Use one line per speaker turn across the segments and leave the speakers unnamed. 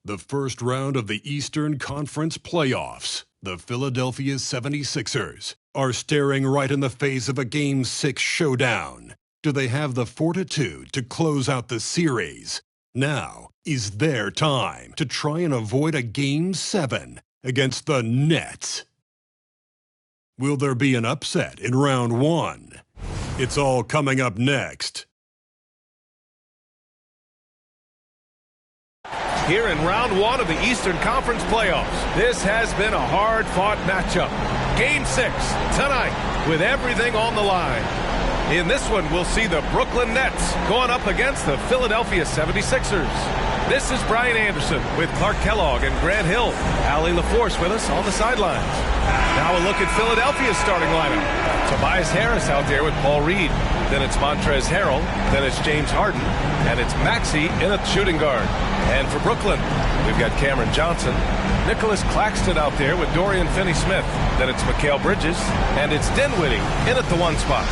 The first round of the Eastern Conference playoffs. The Philadelphia 76ers are staring right in the face of a Game 6 showdown. Do they have the fortitude to close out the series? Now is their time to try and avoid a Game 7 against the Nets. Will there be an upset in round 1? It's all coming up next.
Here in round 1 of the Eastern Conference playoffs, this has been a hard-fought matchup. Game 6 tonight with everything on the line. In this one, we'll see the Brooklyn Nets going up against the Philadelphia 76ers. This is Brian Anderson with Clark Kellogg and Grant Hill. Allie LaForce with us on the sidelines. Now a look at Philadelphia's starting lineup. Tobias Harris out there with Paul Reed. Then it's Montrezl Harrell. Then it's James Harden. And it's Maxey in at shooting guard. And for Brooklyn, we've got Cameron Johnson. Nicholas Claxton out there with Dorian Finney-Smith. Then it's Mikal Bridges. And it's Dinwiddie in at the 1 spot.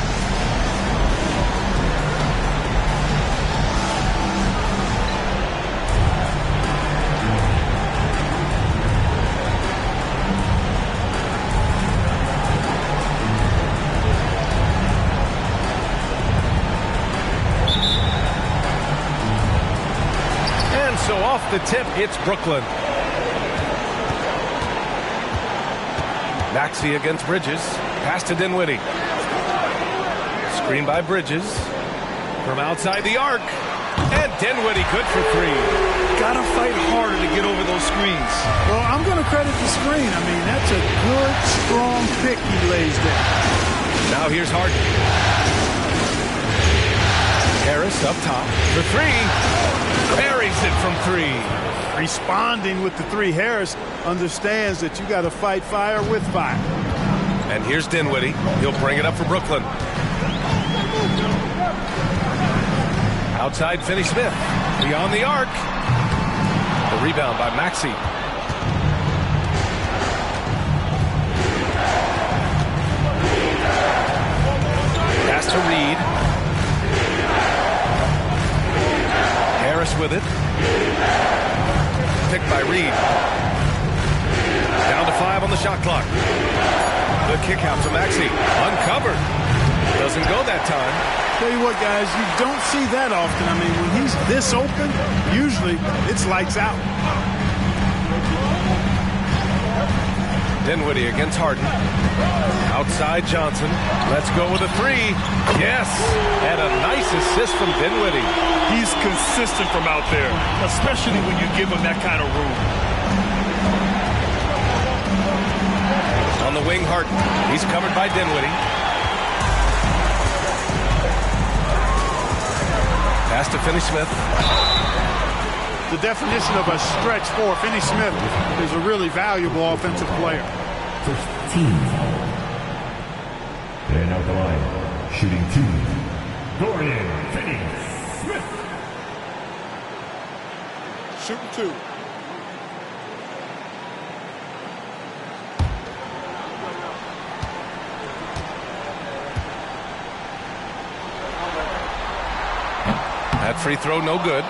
So off the tip, it's Brooklyn. Maxey against Bridges. Pass to Dinwiddie. Screen by Bridges. From outside the arc. And Dinwiddie good for 3.
Gotta fight harder to get over those screens.
Well, I'm going to credit the screen. I mean, that's a good, strong pick he lays there.
Now here's Harden. Harris up top for 3. Buries it from 3.
Responding with the 3. Harris understands that you got to fight fire with fire.
And here's Dinwiddie. He'll bring it up for Brooklyn. Outside Finney-Smith. Beyond the arc. The rebound by Maxey. Pass to Reed. Harris with it. Picked by Reed. Down to 5 on the shot clock. The kick out to Maxey. Uncovered. Doesn't go that time.
Tell you what, guys, you don't see that often. I mean, when he's this open, usually it's lights out.
Dinwiddie against Harden. Outside Johnson. Let's go with a 3. Yes! And a nice assist from Dinwiddie.
He's consistent from out there, especially when you give him that kind of room.
On the wing, Harden. He's covered by Dinwiddie. Pass to Finney-Smith.
The definition of a stretch 4, Finney-Smith is a really valuable offensive player.
15. And out the line, shooting 2. Dorian Finney-Smith.
Shooting 2.
That free throw no good.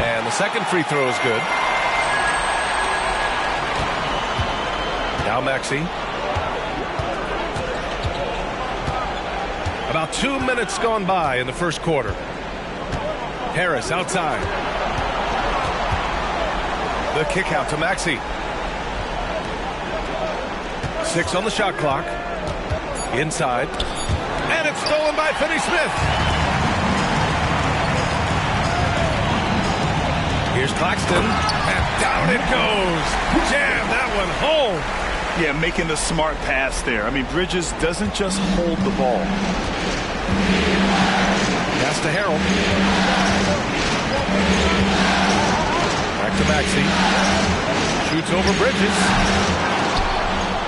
And the second free throw is good. Now Maxey. About 2 minutes gone by in the first quarter. Harris outside. The kick out to Maxey. 6 on the shot clock. Inside. And it's stolen by Finney-Smith. Here's Claxton. And down it goes. Jam that one home.
Yeah, making the smart pass there. I mean, Bridges doesn't just hold the ball.
Pass to Harrell. Back to Maxey. Shoots over Bridges.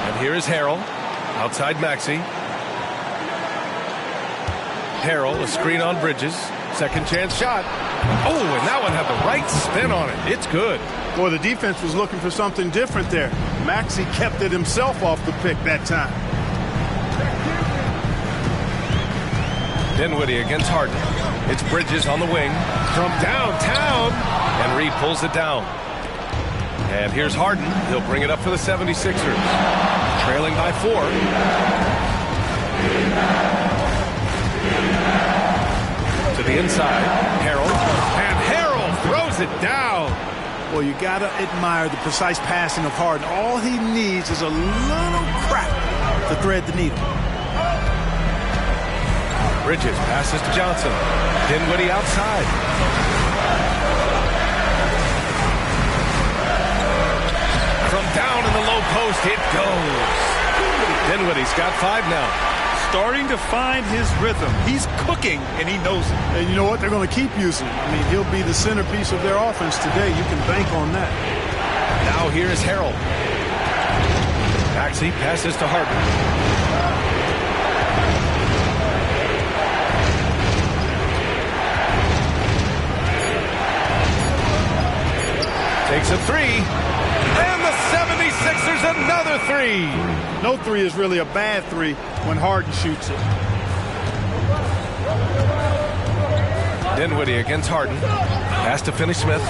And here is Harrell. Outside Maxey. Harrell, a screen on Bridges. Second chance shot. Oh, and that one had the right spin on it. It's good.
Boy, the defense was looking for something different there. Maxey kept it himself off the pick that time.
Dinwiddie against Harden. It's Bridges on the wing from downtown, and Reed pulls it down. And here's Harden. He'll bring it up for the 76ers. Trailing by 4. To the inside, Harrell. And Harrell throws it down.
Well, you got to admire the precise passing of Harden. All he needs is a little crack to thread the needle.
Bridges passes to Johnson. Dinwiddie outside. From down in the low post, it goes. Dinwiddie's got 5 now.
Starting to find his rhythm. He's cooking, and he knows it.
And you know what? They're going to keep using him. I mean, he'll be the centerpiece of their offense today. You can bank on that.
Now here's Harrell. Maxey passes to Harden. Takes a 3. And the 76ers another 3.
No 3 is really a bad 3 when Harden shoots it.
Dinwiddie against Harden. Pass to Finney-Smith.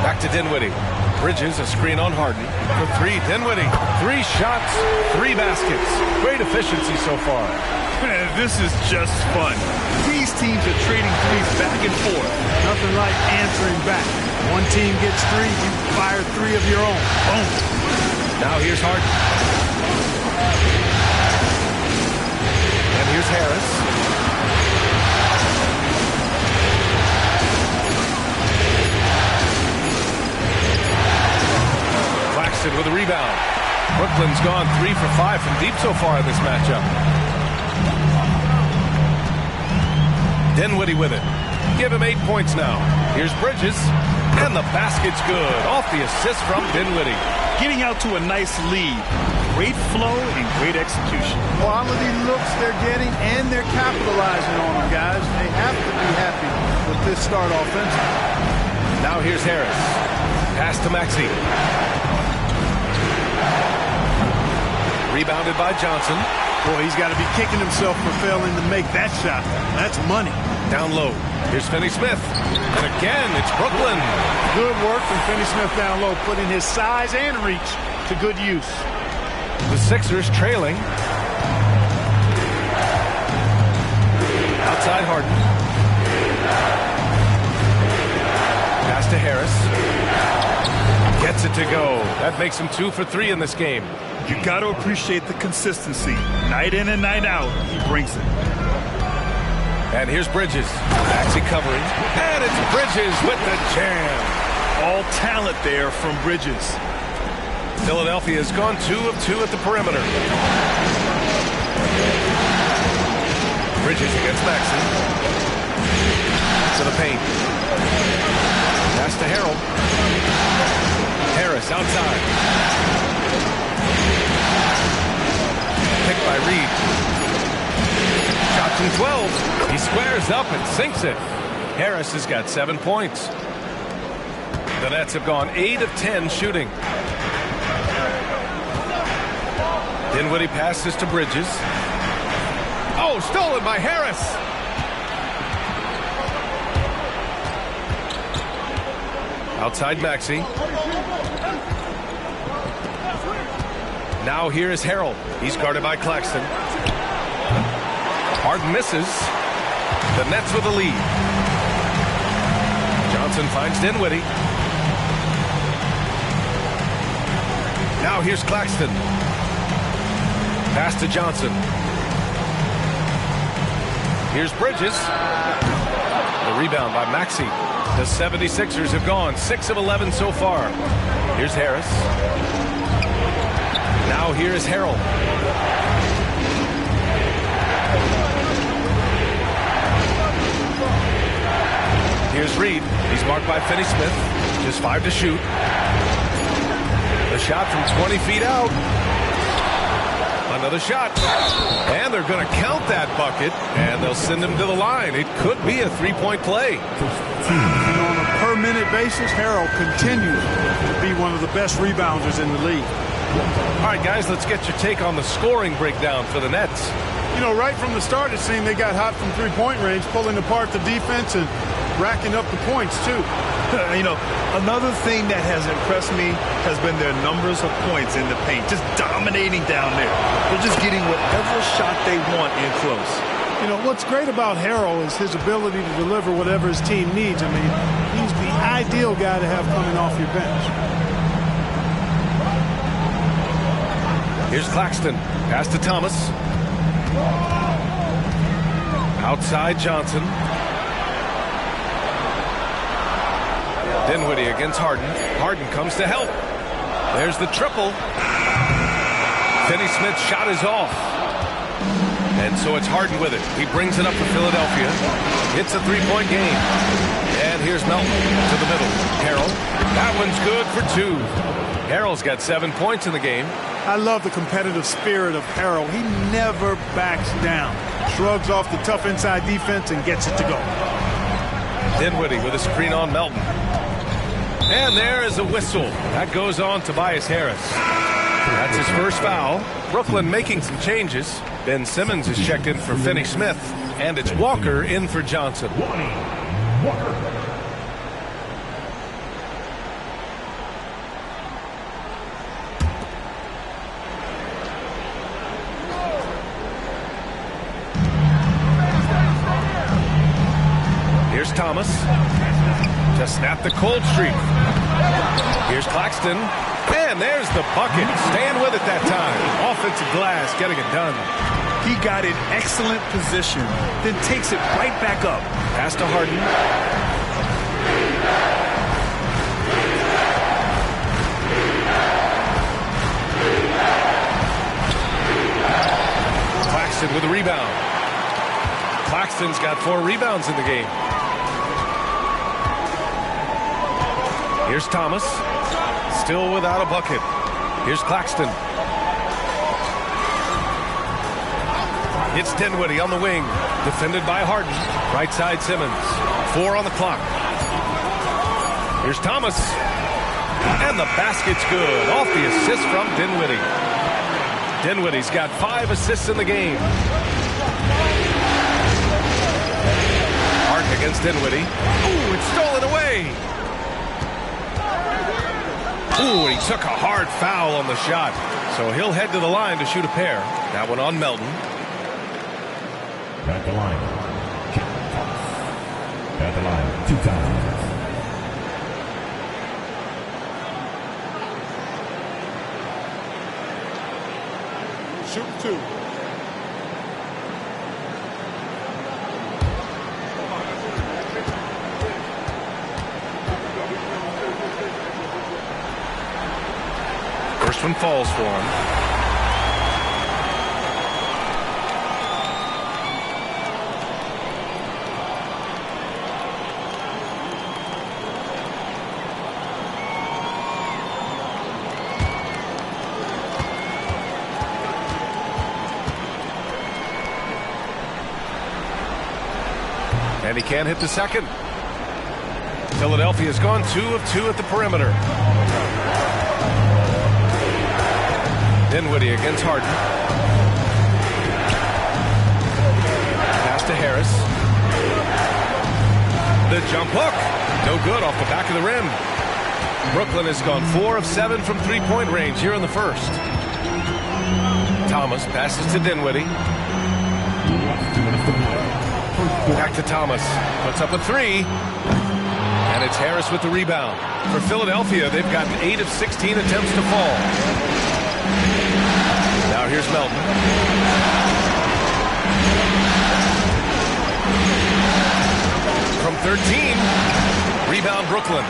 Back to Dinwiddie. Bridges, a screen on Harden. For 3, Dinwiddie. 3 shots, 3 baskets. Great efficiency so far.
This is just fun. These teams are trading threes back and forth.
Nothing like answering back. One team gets 3, you fire 3 of your own. Boom.
Now here's Harden. And here's Harris. Claxton with a rebound. Brooklyn's gone 3 for 5 from deep so far in this matchup. Dinwiddie with it. Give him 8 points now. Here's Bridges. And the basket's good. Off the assist from Dinwiddie.
Getting out to a nice lead. Great flow and great execution.
Quality looks they're getting, and they're capitalizing on them, guys. They have to be happy with this start offensively.
Now here's Harris. Pass to Maxey. Rebounded by Johnson.
Boy, he's got to be kicking himself for failing to make that shot. That's money.
Down low. Here's Finney-Smith. And again, it's Brooklyn.
Good work from Finney-Smith down low, putting his size and reach to good use.
The Sixers trailing. Outside Harden. Pass to Harris. Gets it to go. That makes him 2 for 3 in this game.
You got to appreciate the consistency. Night in and night out, he brings it.
And here's Bridges. Maxey covering. And it's Bridges with the jam.
All talent there from Bridges.
Philadelphia has gone 2 of 2 at the perimeter. Bridges against Maxey. To the paint. Pass to Harrell. Harris outside. Picked by Reed. Shot from 12. He squares up and sinks it. Harris has got 7 points. The Nets have gone 8 of 10 shooting. Dinwiddie passes to Bridges. Oh, stolen by Harris. Outside Maxey. Now here is Harrell. He's guarded by Claxton. Harden misses. The Nets with the lead. Johnson finds Dinwiddie. Now here's Claxton. Pass to Johnson. Here's Bridges. The rebound by Maxey. The 76ers have gone 6 of 11 so far. Here's Harris. Now here is Harrell. Here's Reed. He's marked by Finney-Smith. Just 5 to shoot. The shot from 20 feet out. Another shot. And they're going to count that bucket, and they'll send him to the line. It could be a three-point play.
On a per-minute basis, Harrell continues to be one of the best rebounders in the league.
All right, guys, let's get your take on the scoring breakdown for the Nets.
You know, right from the start, it seemed they got hot from three-point range, pulling apart the defense and racking up the points, too.
You know, another thing that has impressed me has been their numbers of points in the paint, just dominating down there. They're just getting whatever shot they want in close.
You know, what's great about Harrell is his ability to deliver whatever his team needs. I mean, he's the ideal guy to have coming off your bench.
Here's Claxton. Pass to Thomas. Outside Johnson. Dinwiddie against Harden. Harden comes to help. There's the triple. Finney-Smith's shot is off. And so it's Harden with it. He brings it up for Philadelphia. It's a three-point game. And here's Melton to the middle. Harrell. That one's good for two. Harrell's got 7 points in the game.
I love the competitive spirit of Harrell. He never backs down. Shrugs off the tough inside defense and gets it to go.
Dinwiddie with a screen on Melton. And there is a whistle. That goes on Tobias Harris. That's his first foul. Brooklyn making some changes. Ben Simmons is checked in for Finney-Smith. And it's Walker in for Johnson.
Walker.
Here's Thomas. Just snapped the cold streak. Here's Claxton. And there's the bucket. Staying with it that time. Offensive glass, getting it done.
He got in excellent position, then takes it right back up.
Pass to Harden. Claxton with a rebound. Claxton's got 4 rebounds in the game. Here's Thomas. Still without a bucket. Here's Claxton. It's Dinwiddie on the wing. Defended by Harden. Right side Simmons. 4 on the clock. Here's Thomas. And the basket's good. Off the assist from Dinwiddie. Dinwiddie's got 5 assists in the game. Harden against Dinwiddie. Ooh, it's stolen away. Ooh, he took a hard foul on the shot. So he'll head to the line to shoot a pair. That one on Melton.
At the line. At the line. 2 times.
Shoot 2.
First one falls for him. And he can't hit the second. Philadelphia's gone 2 of 2 at the perimeter. Dinwiddie against Harden. Pass to Harris. The jump hook. No good off the back of the rim. Brooklyn has gone 4 of 7 from three-point range here in the first. Thomas passes to Dinwiddie. Back to Thomas. Puts up a 3. And it's Harris with the rebound. For Philadelphia, they've gotten 8 of 16 attempts to fall. Now here's Melton. From 13. Rebound Brooklyn.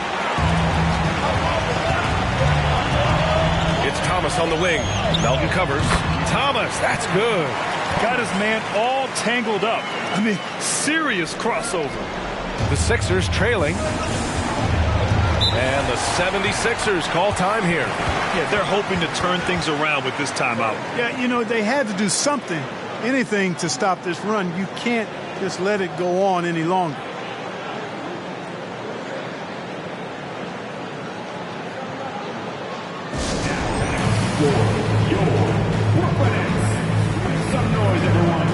It's Thomas on the wing. Melton covers. Thomas, that's good.
Got his man all tangled up. I mean, serious crossover.
The Sixers trailing. And the 76ers call time here.
Yeah, they're hoping to turn things around with this timeout.
Yeah, you know, they had to do something, anything to stop this run. You can't just let it go on any longer.
Some noise, everyone.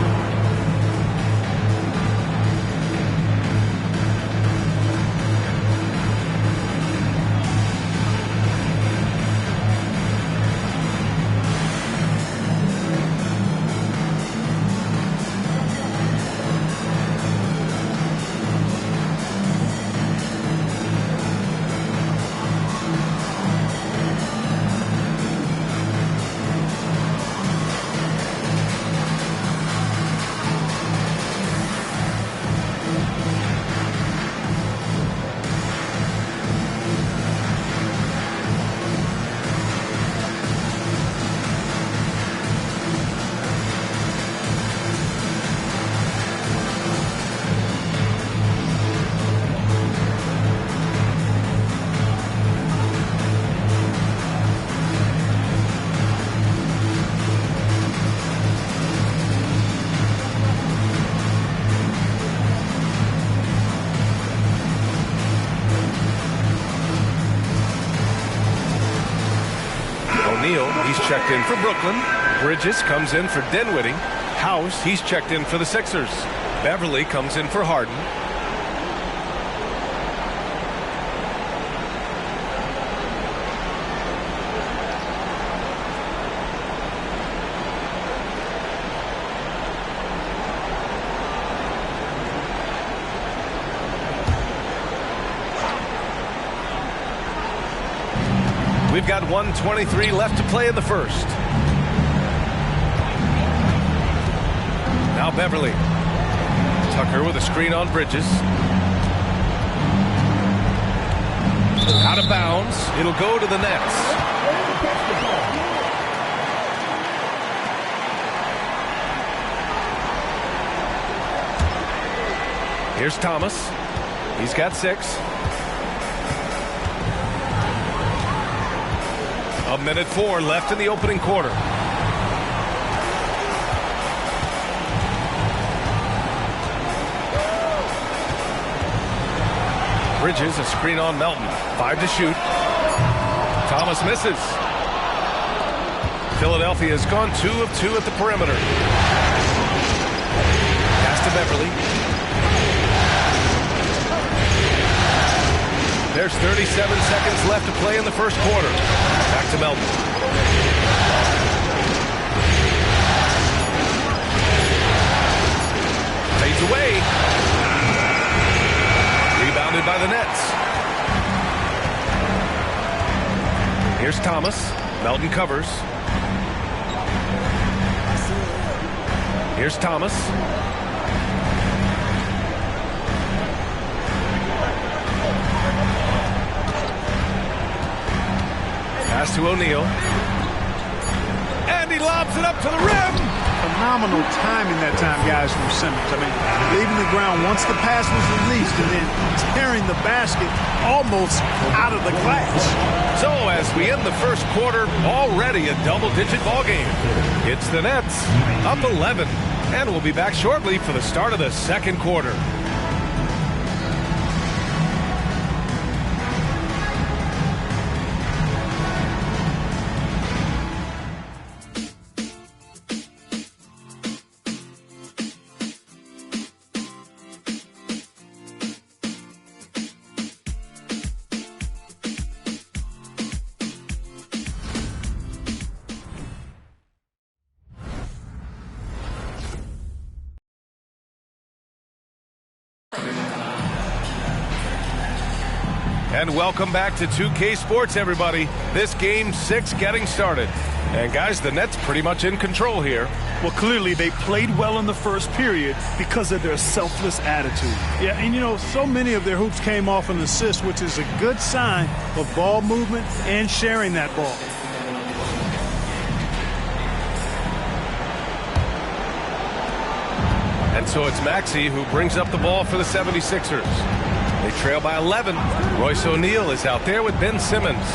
He's checked in for Brooklyn. Bridges comes in for Dinwiddie. House, he's checked in for the Sixers. Beverly comes in for Harden. We've got 1:23 left to play in the first. Now Beverly. Tucker with a screen on Bridges. Out of bounds. It'll go to the Nets. Here's Thomas. He's got 6. A minute 4 left in the opening quarter. Bridges, a screen on Melton. 5 to shoot. Thomas misses. Philadelphia has gone 2 of 2 at the perimeter. Pass to Beverly. There's 37 seconds left to play in the first quarter. Back to Melton. Fades away. Rebounded by the Nets. Here's Thomas. Melton covers. Here's Thomas. Pass to O'Neal. And he lobs it up to the rim.
Phenomenal timing that time, guys, from Simmons. I mean, leaving the ground once the pass was released and then tearing the basket almost out of the glass.
So as we end the first quarter, already a double-digit ball game. It's the Nets up 11. And we'll be back shortly for the start of the second quarter. And welcome back to 2K Sports, everybody. This game 6 getting started. And guys, the Nets pretty much in control here.
Well, clearly they played well in the first period because of their selfless attitude.
Yeah, and you know, so many of their hoops came off an assist, which is a good sign of ball movement and sharing that ball.
And so it's Maxey who brings up the ball for the 76ers. They trail by 11. Royce O'Neal is out there with Ben Simmons.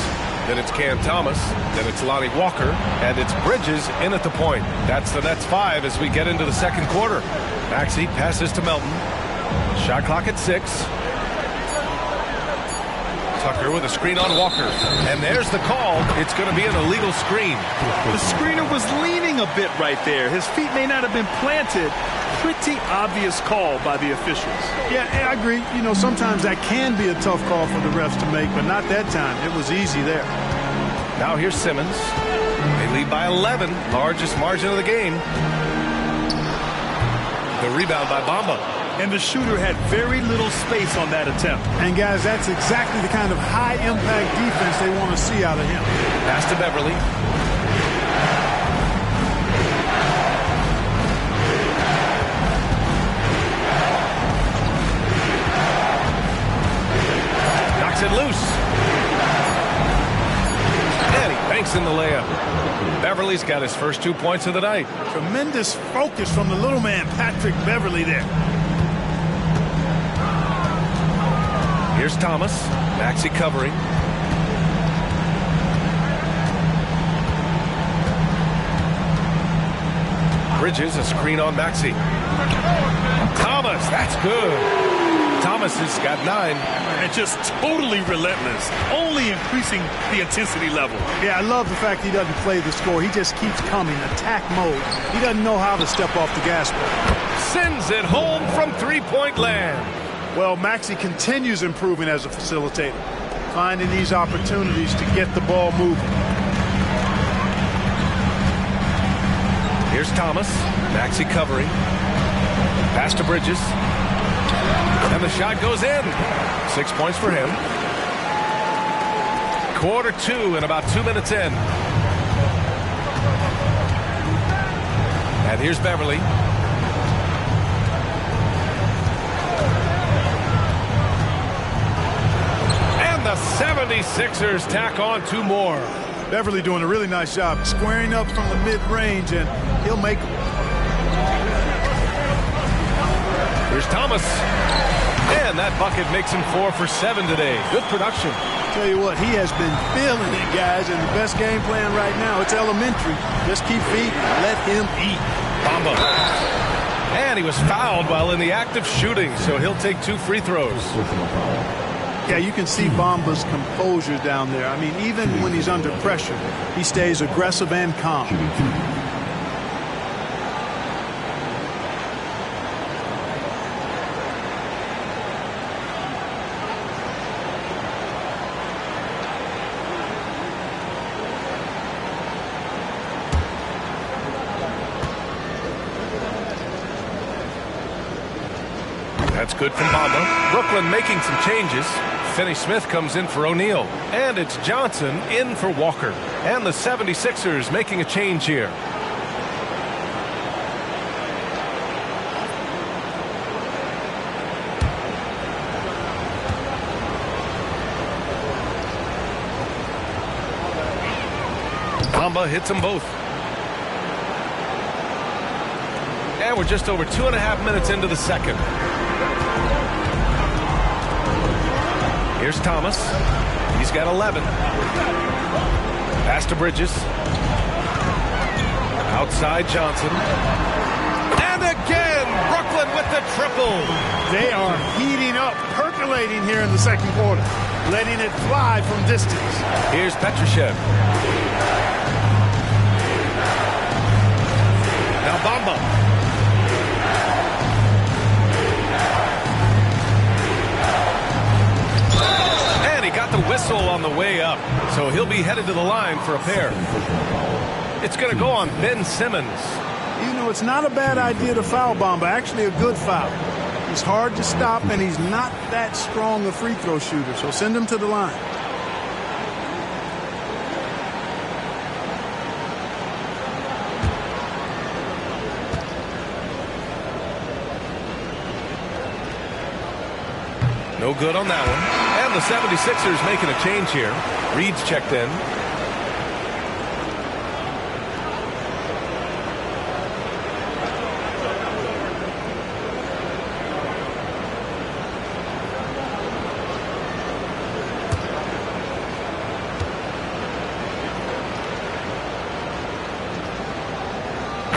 Then it's Cam Thomas. Then it's Lonnie Walker. And it's Bridges in at the point. That's the Nets 5 as we get into the second quarter. Maxey passes to Melton. Shot clock at 6. Tucker with a screen on Walker. And there's the call. It's going to be an illegal screen.
The screener was leaning a bit right there. His feet may not have been planted. Pretty obvious call by the officials.
Yeah, I agree. You know, sometimes that can be a tough call for the refs to make, but not that time. It was easy there.
Now here's Simmons. They lead by 11. Largest margin of the game. The rebound by Bamba.
And the shooter had very little space on that attempt.
And, guys, that's exactly the kind of high-impact defense they want to see out of him.
Pass to Beverly. Knocks it loose. And he banks in the layup. Beverly's got his first 2 points of the night.
Tremendous focus from the little man, Patrick Beverly, there.
Here's Thomas. Maxey covering. Bridges, a screen on Maxey. Thomas, that's good. Thomas has got 9.
And just totally relentless. Only increasing the intensity level.
Yeah, I love the fact he doesn't play the score. He just keeps coming, attack mode. He doesn't know how to step off the gas pedal.
Sends it home from three-point land.
Well, Maxey continues improving as a facilitator, finding these opportunities to get the ball moving.
Here's Thomas. Maxey covering. Pass to Bridges. And the shot goes in. 6 points for him. Quarter 2 and about 2 minutes in. And here's Beverly. The 76ers tack on 2 more.
Beverly doing a really nice job squaring up from the mid-range, and he'll make them.
Here's Thomas. And that bucket makes him 4 for 7 today. Good production.
Tell you what, he has been feeling it, guys, and the best game plan right now, it's elementary. Just keep feeding. Let him eat.
Bamba. And he was fouled while in the act of shooting, so he'll take 2 free throws.
Yeah, you can see Bamba's composure down there. I mean, even when he's under pressure, he stays aggressive and calm.
That's good from Bamba. Brooklyn making some changes. Finney-Smith comes in for O'Neal. And it's Johnson in for Walker. And the 76ers making a change here. Bamba hits them both. And we're just over 2.5 minutes into the second. Here's Thomas. He's got 11. Pass to Bridges. Outside Johnson. And again, Brooklyn with the triple.
They are heating up, percolating here in the second quarter, letting it fly from distance.
Here's Petrushev. Now Bamba. The whistle on the way up, so he'll be headed to the line for a pair. It's going to go on Ben Simmons.
You know, it's not a bad idea to foul Bamba. Actually, a good foul. He's hard to stop, and he's not that strong a free throw shooter, so send him to the line.
No good on that one. And the 76ers making a change here. Reed's checked in.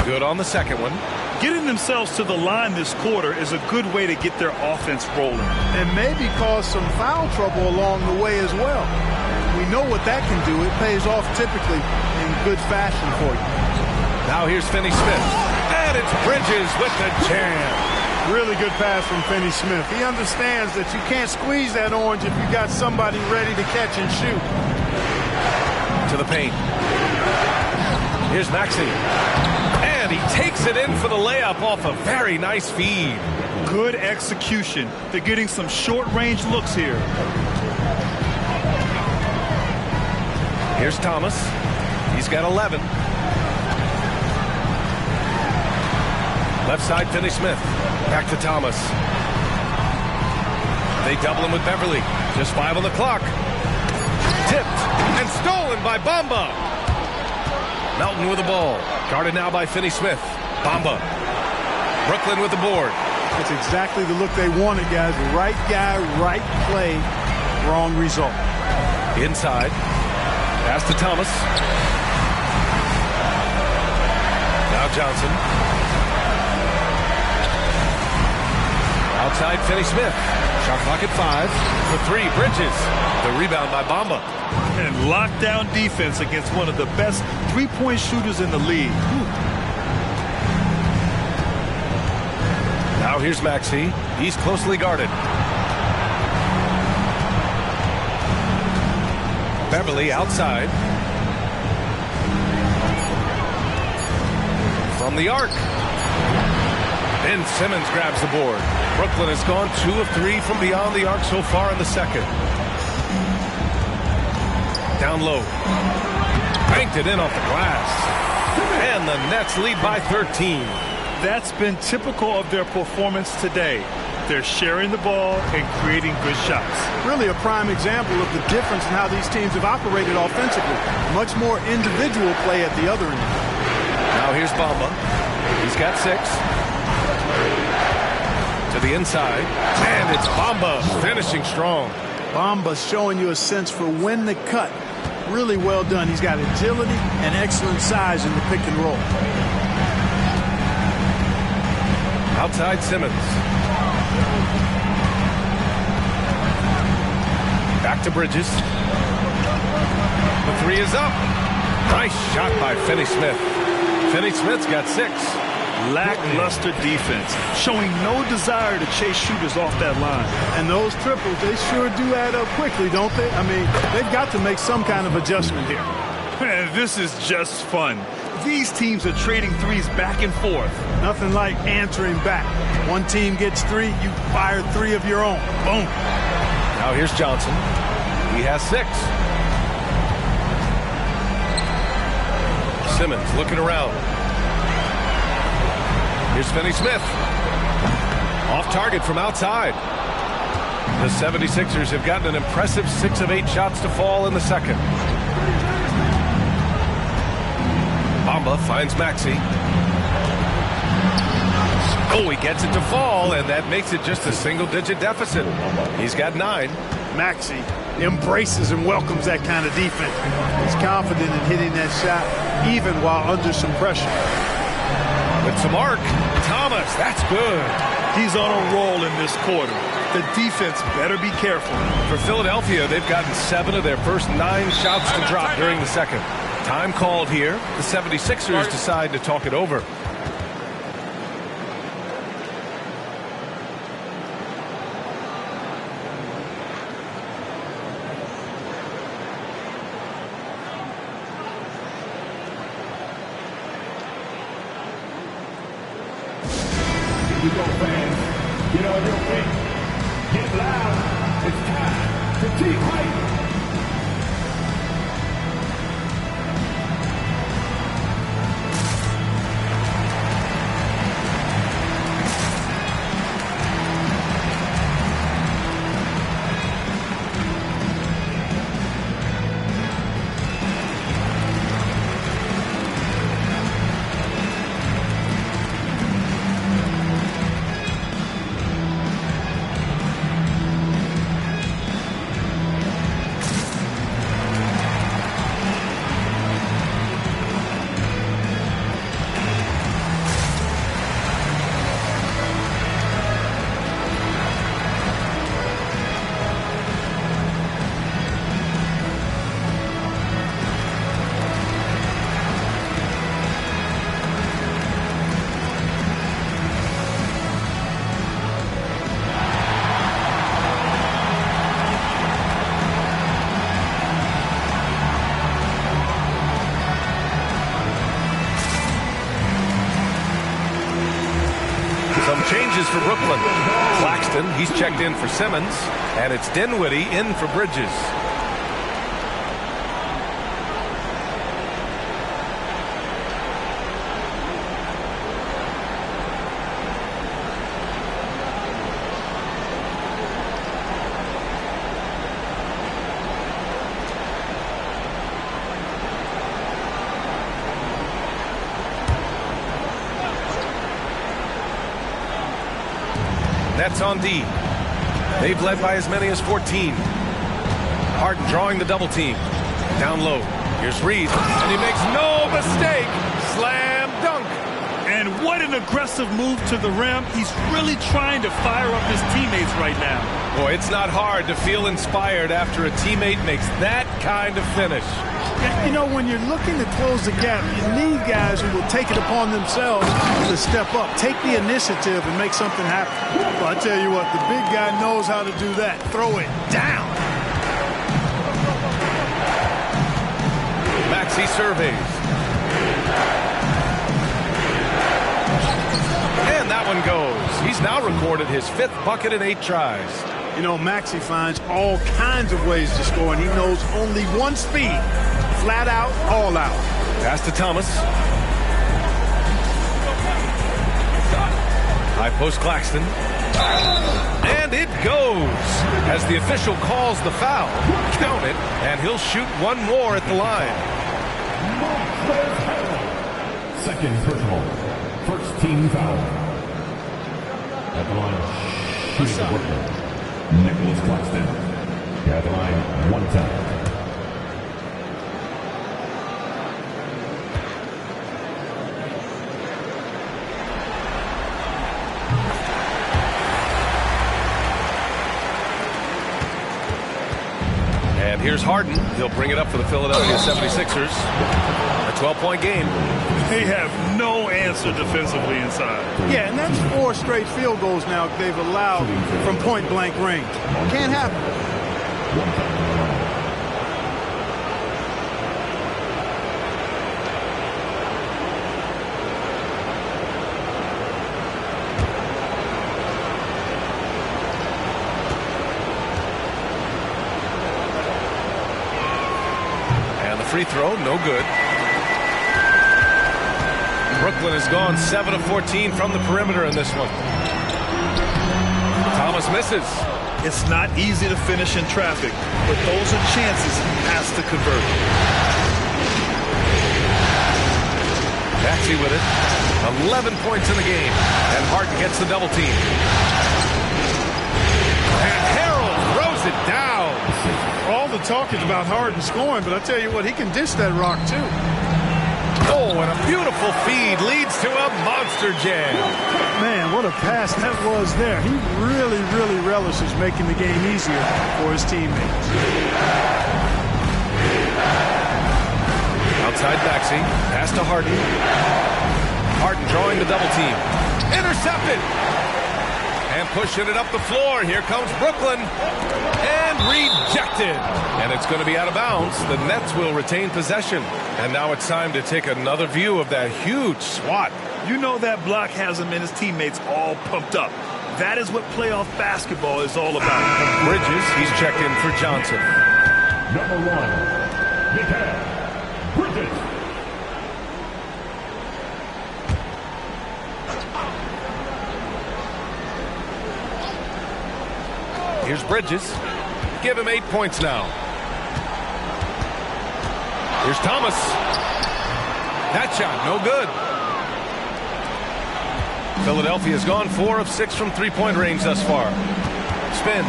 Good on the second one.
Getting themselves to the line this quarter is a good way to get their offense rolling.
And maybe cause some foul trouble along the way as well. We know what that can do. It pays off typically in good fashion for you.
Now here's Finney-Smith. And it's Bridges with the jam.
Really good pass from Finney-Smith. He understands that you can't squeeze that orange if you got somebody ready to catch and shoot.
To the paint. Here's Maxey. And he takes it in for the layup off a very nice feed.
Good execution. They're getting some short-range looks here.
Here's Thomas. He's got 11. Left side, Finney-Smith. Back to Thomas. They double him with Beverly. Just 5 on the clock. Tipped and stolen by Bamba. Melton with the ball. Guarded now by Finney-Smith. Bamba. Brooklyn with the board.
That's exactly the look they wanted, guys. Right guy, right play, wrong result.
Inside. Pass to Thomas. Now Johnson. Outside Finney-Smith. Shot clock at 5. For 3, Bridges. The rebound by Bamba.
And lockdown defense against one of the best three-point shooters in the league.
Now here's Maxey. He's closely guarded. Beverly outside. From the arc. Ben Simmons grabs the board. Brooklyn has gone 2 of 3 from beyond the arc so far in the second. Down low. Banked it in off the glass. And the Nets lead by 13.
That's been typical of their performance today. They're sharing the ball and creating good shots.
Really a prime example of the difference in how these teams have operated offensively. Much more individual play at the other end.
Now here's Bamba. He's got 6. To the inside. And it's Bamba finishing strong.
Bamba showing you a sense for when to cut. Really well done. He's got agility and excellent size in the pick and roll.
Outside Simmons. Back to Bridges. The 3 is up. Nice shot by Finney-Smith. Finney-Smith's got 6.
Lackluster defense, showing no desire to chase shooters off that line.
And those triples, they sure do add up quickly, don't they? I mean, they've got to make some kind of adjustment here.
Man, this is just fun. These teams are trading threes back and forth.
Nothing like answering back. One team gets 3, you fire 3 of your own. Boom.
Now here's Johnson. He has 6. Simmons looking around. Here's Finney-Smith. Off target from outside. The 76ers have gotten an impressive 6 of 8 shots to fall in the second. Bamba finds Maxey. Oh, he gets it to fall, and that makes it just a single-digit deficit. He's got 9.
Maxey embraces and welcomes that kind of defense. He's confident in hitting that shot, even while under some pressure.
With some arc, Thomas, that's good.
He's on a roll in this quarter. The defense better be careful.
For Philadelphia, they've gotten 7 of their first 9 shots to drop during the second. Time called here. The 76ers decide to talk it over.
Here we go, fans. Get on your feet. Get loud. It's time to keep fighting.
changes for Brooklyn. Claxton, he's checked in for Simmons, and it's Dinwiddie in for Bridges. Nets on D. They've led by as many as 14. Harden drawing the double team. Down low. Here's Reed, and he makes no mistake. Slam dunk.
And what an aggressive move to the rim. He's really trying to fire up his teammates right now.
Boy, it's not hard to feel inspired after a teammate makes that kind of finish.
You know, when you're looking to close the gap, you need guys who will take it upon themselves to step up, take the initiative, and make something happen. Well, I tell you what, the big guy knows how to do that. Throw it down.
Maxey surveys. And that one goes. He's now recorded his 5th bucket in 8 tries.
You know, Maxey finds all kinds of ways to score, and he knows only one speed. Flat out, all out.
Pass to Thomas. High post Claxton. And it goes. As the official calls the foul, count it, and he'll shoot one more at the line.
Second personal. First team foul. At the line, shooting the Brooklyn, Nicholas Claxton. At the line, 1 time.
And here's Harden. He'll bring it up for the Philadelphia 76ers. A 12-point game.
They have no answer defensively inside.
Yeah, and that's 4 straight field goals now they've allowed from point-blank range. Can't happen.
Free throw, no good. Brooklyn has gone 7 of 14 from the perimeter in this one. Thomas misses.
It's not easy to finish in traffic, but those are chances he has to convert.
Maxey with it. 11 points in the game. And Harden gets the double team. And Harrell throws it down.
All the talk is about Harden scoring, but I tell you what, he can dish that rock too.
Oh, and a beautiful feed leads to a monster jam.
Man, what a pass that was there. He really, really relishes making the game easier for his teammates.
Outside Maxey, pass to Harden. Harden drawing the double team. Intercepted. And pushing it up the floor. Here comes Brooklyn. And rejected. And it's going to be out of bounds. The Nets will retain possession. And now it's time to take another view of that huge swat.
You know that block has him and his teammates all pumped up. That is what playoff basketball is all about.
Bridges, he's checked in for Johnson.
Number 1, Mikal Bridges.
Here's Bridges. Give him 8 points now. Here's Thomas. That shot, no good. Philadelphia's gone 4 of 6 from three-point range thus far. Spins.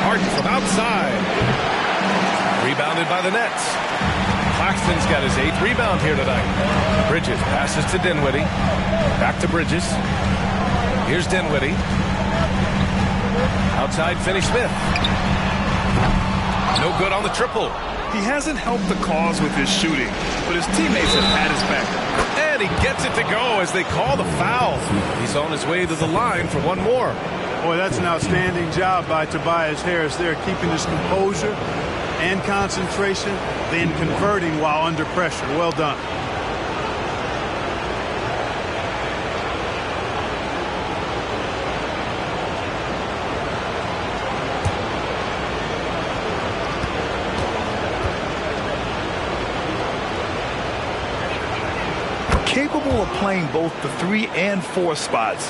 Harden from outside. Rebounded by the Nets. Claxton's got his 8th rebound here tonight. Bridges passes to Dinwiddie. Back to Bridges. Here's Dinwiddie. Outside Finney-Smith. No good on the triple.
He hasn't helped the cause with his shooting, but his teammates have had his back.
And he gets it to go as they call the foul. He's on his way to the line for one more.
Boy, that's an outstanding job by Tobias Harris there, keeping his composure and concentration, then converting while under pressure. Well done.
capable of playing both the 3 and 4 spots.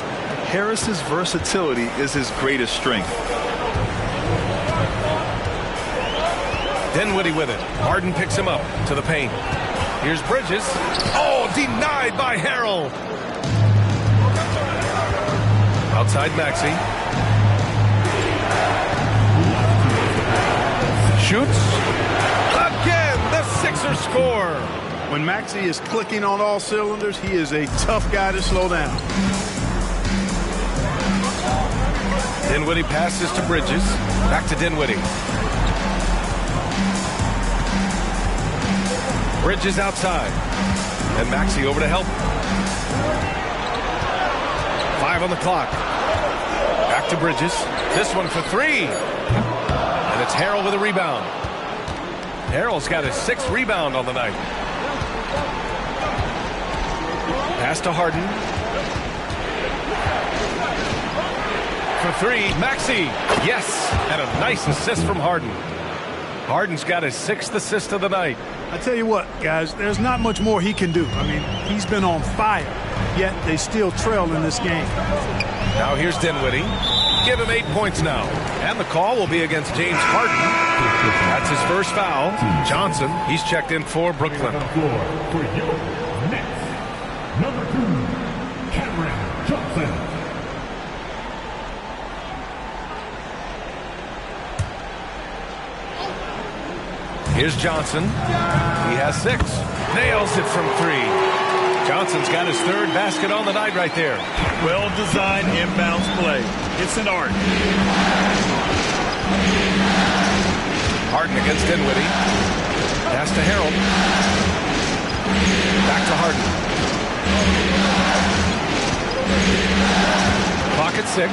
Harris's versatility is his greatest strength.
Dinwiddie with it. Harden picks him up to the paint. Here's Bridges. Oh, denied by Harrell. Outside Maxey. Shoots. Again, the Sixers score.
When Maxey is clicking on all cylinders, he is a tough guy to slow down.
Dinwiddie passes to Bridges. Back to Dinwiddie. Bridges outside. And Maxey over to help. 5 on the clock. Back to Bridges. This one for 3. And it's Harrell with a rebound. Harrell's got his 6th rebound on the night. Pass to Harden. For 3, Maxey. Yes, and a nice assist from Harden. Harden's got his 6th assist of the night.
I tell you what, guys, there's not much more he can do. I mean, he's been on fire, yet they still trail in this game.
Now here's Dinwiddie. Give him 8 points now. And the call will be against James Harden. That's his first foul. Johnson, he's checked in for Brooklyn.
For your Nets, number 2, Cameron Johnson.
Here's Johnson. He has 6. Nails it from 3. Johnson's got his 3rd basket on the night right there.
Well-designed inbounds play. It's an art.
Harden against Dinwiddie. Pass to Harrell. Back to Harden. Clock at 6.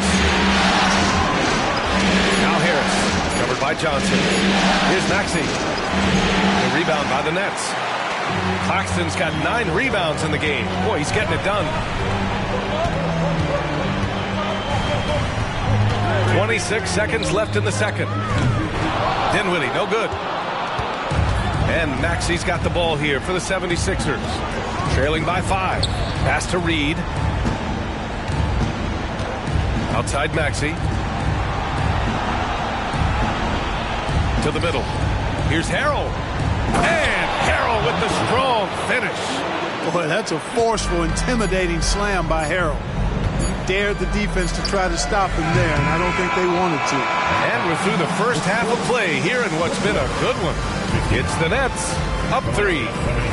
Now Harris. Covered by Johnson. Here's Maxey. The rebound by the Nets. Claxton's got 9 rebounds in the game. Boy, he's getting it done. 26 seconds left in the second. Dinwiddie, no good. And Maxey's got the ball here for the 76ers. Trailing by 5. Pass to Reed. Outside Maxey. To the middle. Here's Harrell. And Harrell with the strong finish.
Boy, that's a forceful, intimidating slam by Harrell. Dared the defense to try to stop him there, and I don't think they wanted to.
And we're through the first half of play here in what's been a good one. It's the Nets, up 3.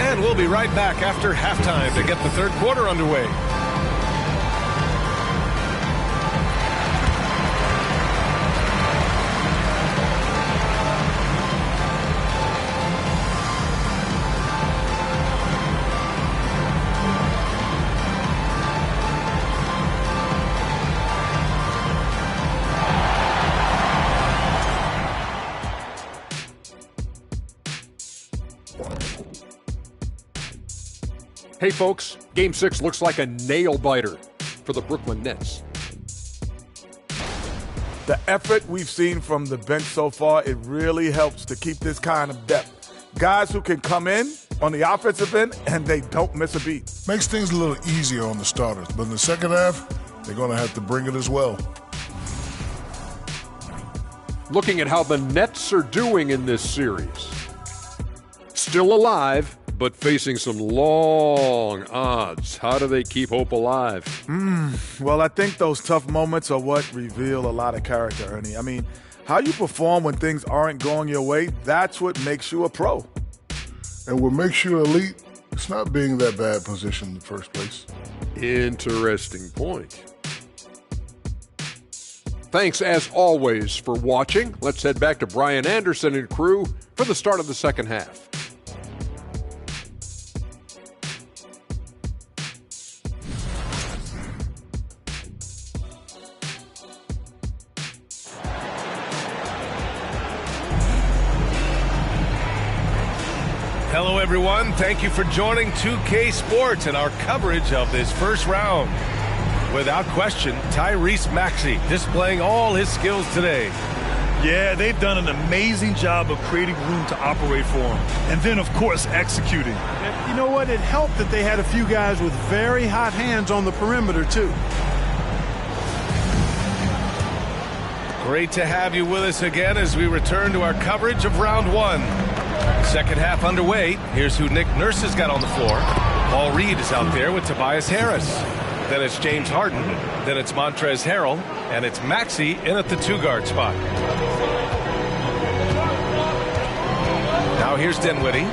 And we'll be right back after halftime to get the 3rd quarter underway.
Hey folks, Game 6 looks like a nail-biter for the Brooklyn Nets.
The effort we've seen from the bench so far, it really helps to keep this kind of depth. Guys who can come in on the offensive end and they don't miss a beat.
Makes things a little easier on the starters, but in the second half, they're going to have to bring it as well.
Looking at how the Nets are doing in this series. Still alive, but facing some long odds. How do they keep hope alive?
Well, I think those tough moments are what reveal a lot of character, Ernie. I mean, how you perform when things aren't going your way, that's what makes you a pro.
And what makes you elite, it's not being that bad position in the first place.
Interesting point. Thanks, as always, for watching. Let's head back to Brian Anderson and crew for the start of the second half.
Hello, everyone. Thank you for joining 2K Sports and our coverage of this first round. Without question, Tyrese Maxey displaying all his skills today.
Yeah, they've done an amazing job of creating room to operate for him. And then, of course, executing.
You know what? It helped that they had a few guys with very hot hands on the perimeter, too.
Great to have you with us again as we return to our coverage of round one. Second half underway. Here's who Nick Nurse has got on the floor. Paul Reed is out there with Tobias Harris. Then it's James Harden. Then it's Montrezl Harrell. And it's Maxey in at the two-guard spot. Now here's Dinwiddie.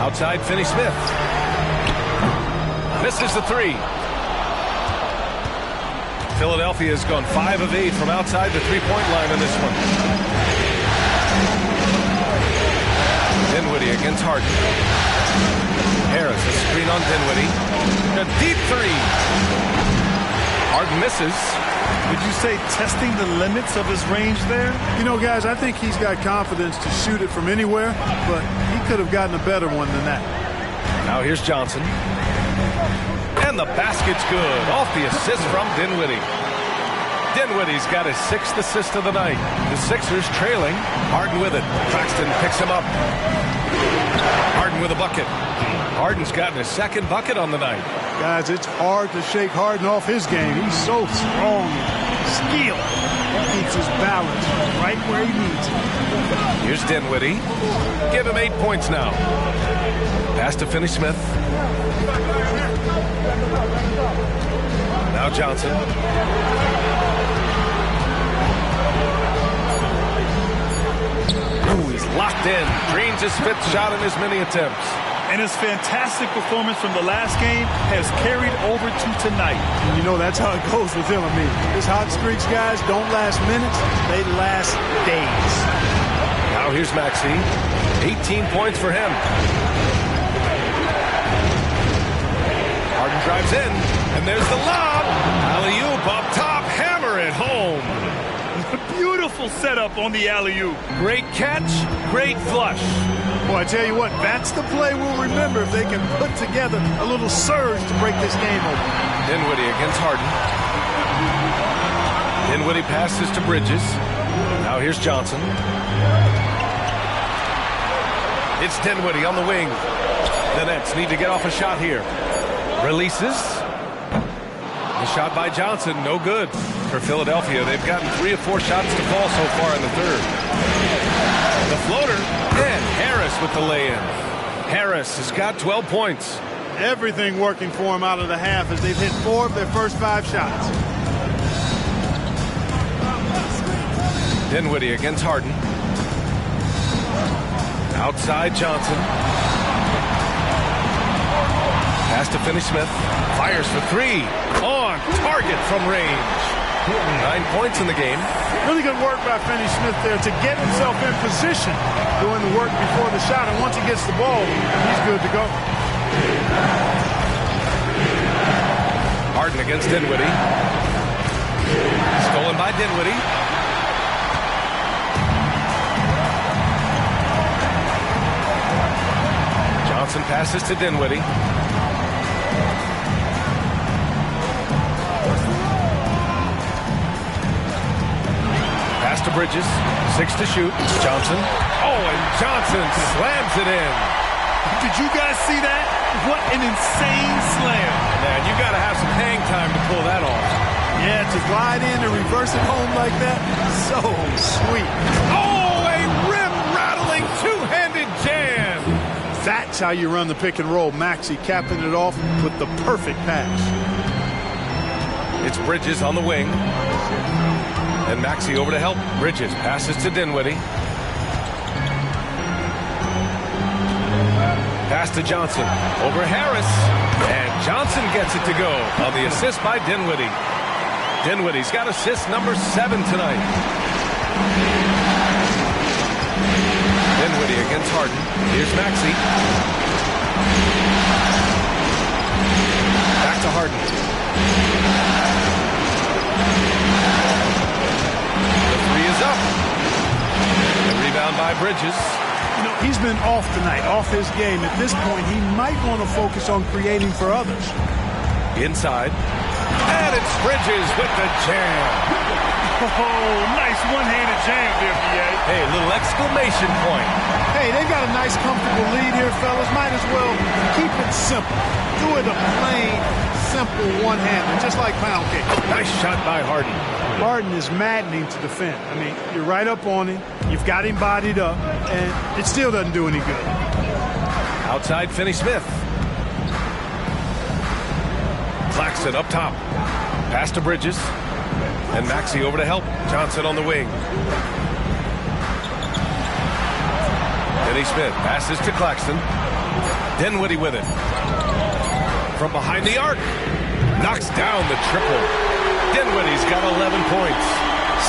Outside, Finney-Smith. Misses the three. Philadelphia has gone 5 of 8 from outside the three-point line in this one. Dinwiddie against Harden. Harris, a screen on Dinwiddie. A deep three. Harden misses.
Would you say testing the limits of his range there?
You know, guys, I think he's got confidence to shoot it from anywhere, but he could have gotten a better one than that.
Now here's Johnson. And the basket's good. Off the assist from Dinwiddie. Dinwiddie's got his 6th assist of the night. The Sixers trailing. Harden with it. Claxton picks him up. Harden with a bucket. Harden's gotten his 2nd bucket on the night.
Guys, it's hard to shake Harden off his game. He's so strong and skilled. He keeps his balance right where he needs it.
Here's Dinwiddie. Give him 8 points now. Pass to Finney-Smith. Now Johnson. Ooh, he's locked in. Drains his 5th shot in his many attempts.
And his fantastic performance from the last game has carried over to tonight.
And you know, that's how it goes with him. I mean, his hot streaks, guys, don't last minutes. They last days.
Now here's Maxey. 18 points for him. Harden drives in, and there's the lob. Alley-oop up top, hammer it home.
Beautiful setup on the alley-oop.
Great catch, great flush.
Boy, I tell you what, that's the play we'll remember if they can put together a little surge to break this game open.
Dinwiddie against Harden. Dinwiddie passes to Bridges. Now here's Johnson. It's Dinwiddie on the wing. The Nets need to get off a shot here. Releases. The shot by Johnson, no good for Philadelphia. They've gotten 3 of 4 shots to fall so far in the third. The floater, and Harris with the lay-in. Harris has got 12 points.
Everything working for him out of the half as they've hit 4 of their first 5 shots.
Dinwiddie against Harden. Outside Johnson. Pass to Finney-Smith. Fires for 3. On target from range. 9 points in the game.
Really good work by Finney-Smith there to get himself in position, doing the work before the shot. And once he gets the ball, he's good to go.
Harden against Dinwiddie. Stolen by Dinwiddie. Johnson passes to Dinwiddie. Pass to Bridges. 6 to shoot. Johnson. Oh, and Johnson slams it in.
Did you guys see that? What an insane slam.
Man, you got to have some hang time to pull that off.
Yeah, to glide in and reverse it home like that, so sweet.
Oh, a rim-rattling two-handed jam.
That's how you run the pick and roll. Maxey capping it off with the perfect pass.
It's Bridges on the wing. And Maxey over to help. Bridges passes to Dinwiddie. Pass to Johnson. Over Harris. And Johnson gets it to go on the assist by Dinwiddie. Dinwiddie's got assist number 7 tonight. Dinwiddie against Harden. Here's Maxey. Back to Harden. The 3 is up. The rebound by Bridges.
You know, he's been off tonight, off his game. At this point, he might want to focus on creating for others.
Inside. And it's Bridges with the jam.
Oh, nice one-handed jam there, B.A.
Hey, little exclamation point.
Hey, they got a nice, comfortable lead here, fellas. Might as well keep it simple. Do it a plain, simple one-hander, just like pound cake.
Nice shot by Harden.
Harden is maddening to defend. I mean, you're right up on him. You've got him bodied up, and it still doesn't do any good.
Outside Finney-Smith. Claxton up top. Pass to Bridges. And Maxey over to help. Johnson on the wing. Finney-Smith passes to Claxton. Dinwiddie with it. From behind the arc. Knocks down the triple. Dinwiddie's got 11 points.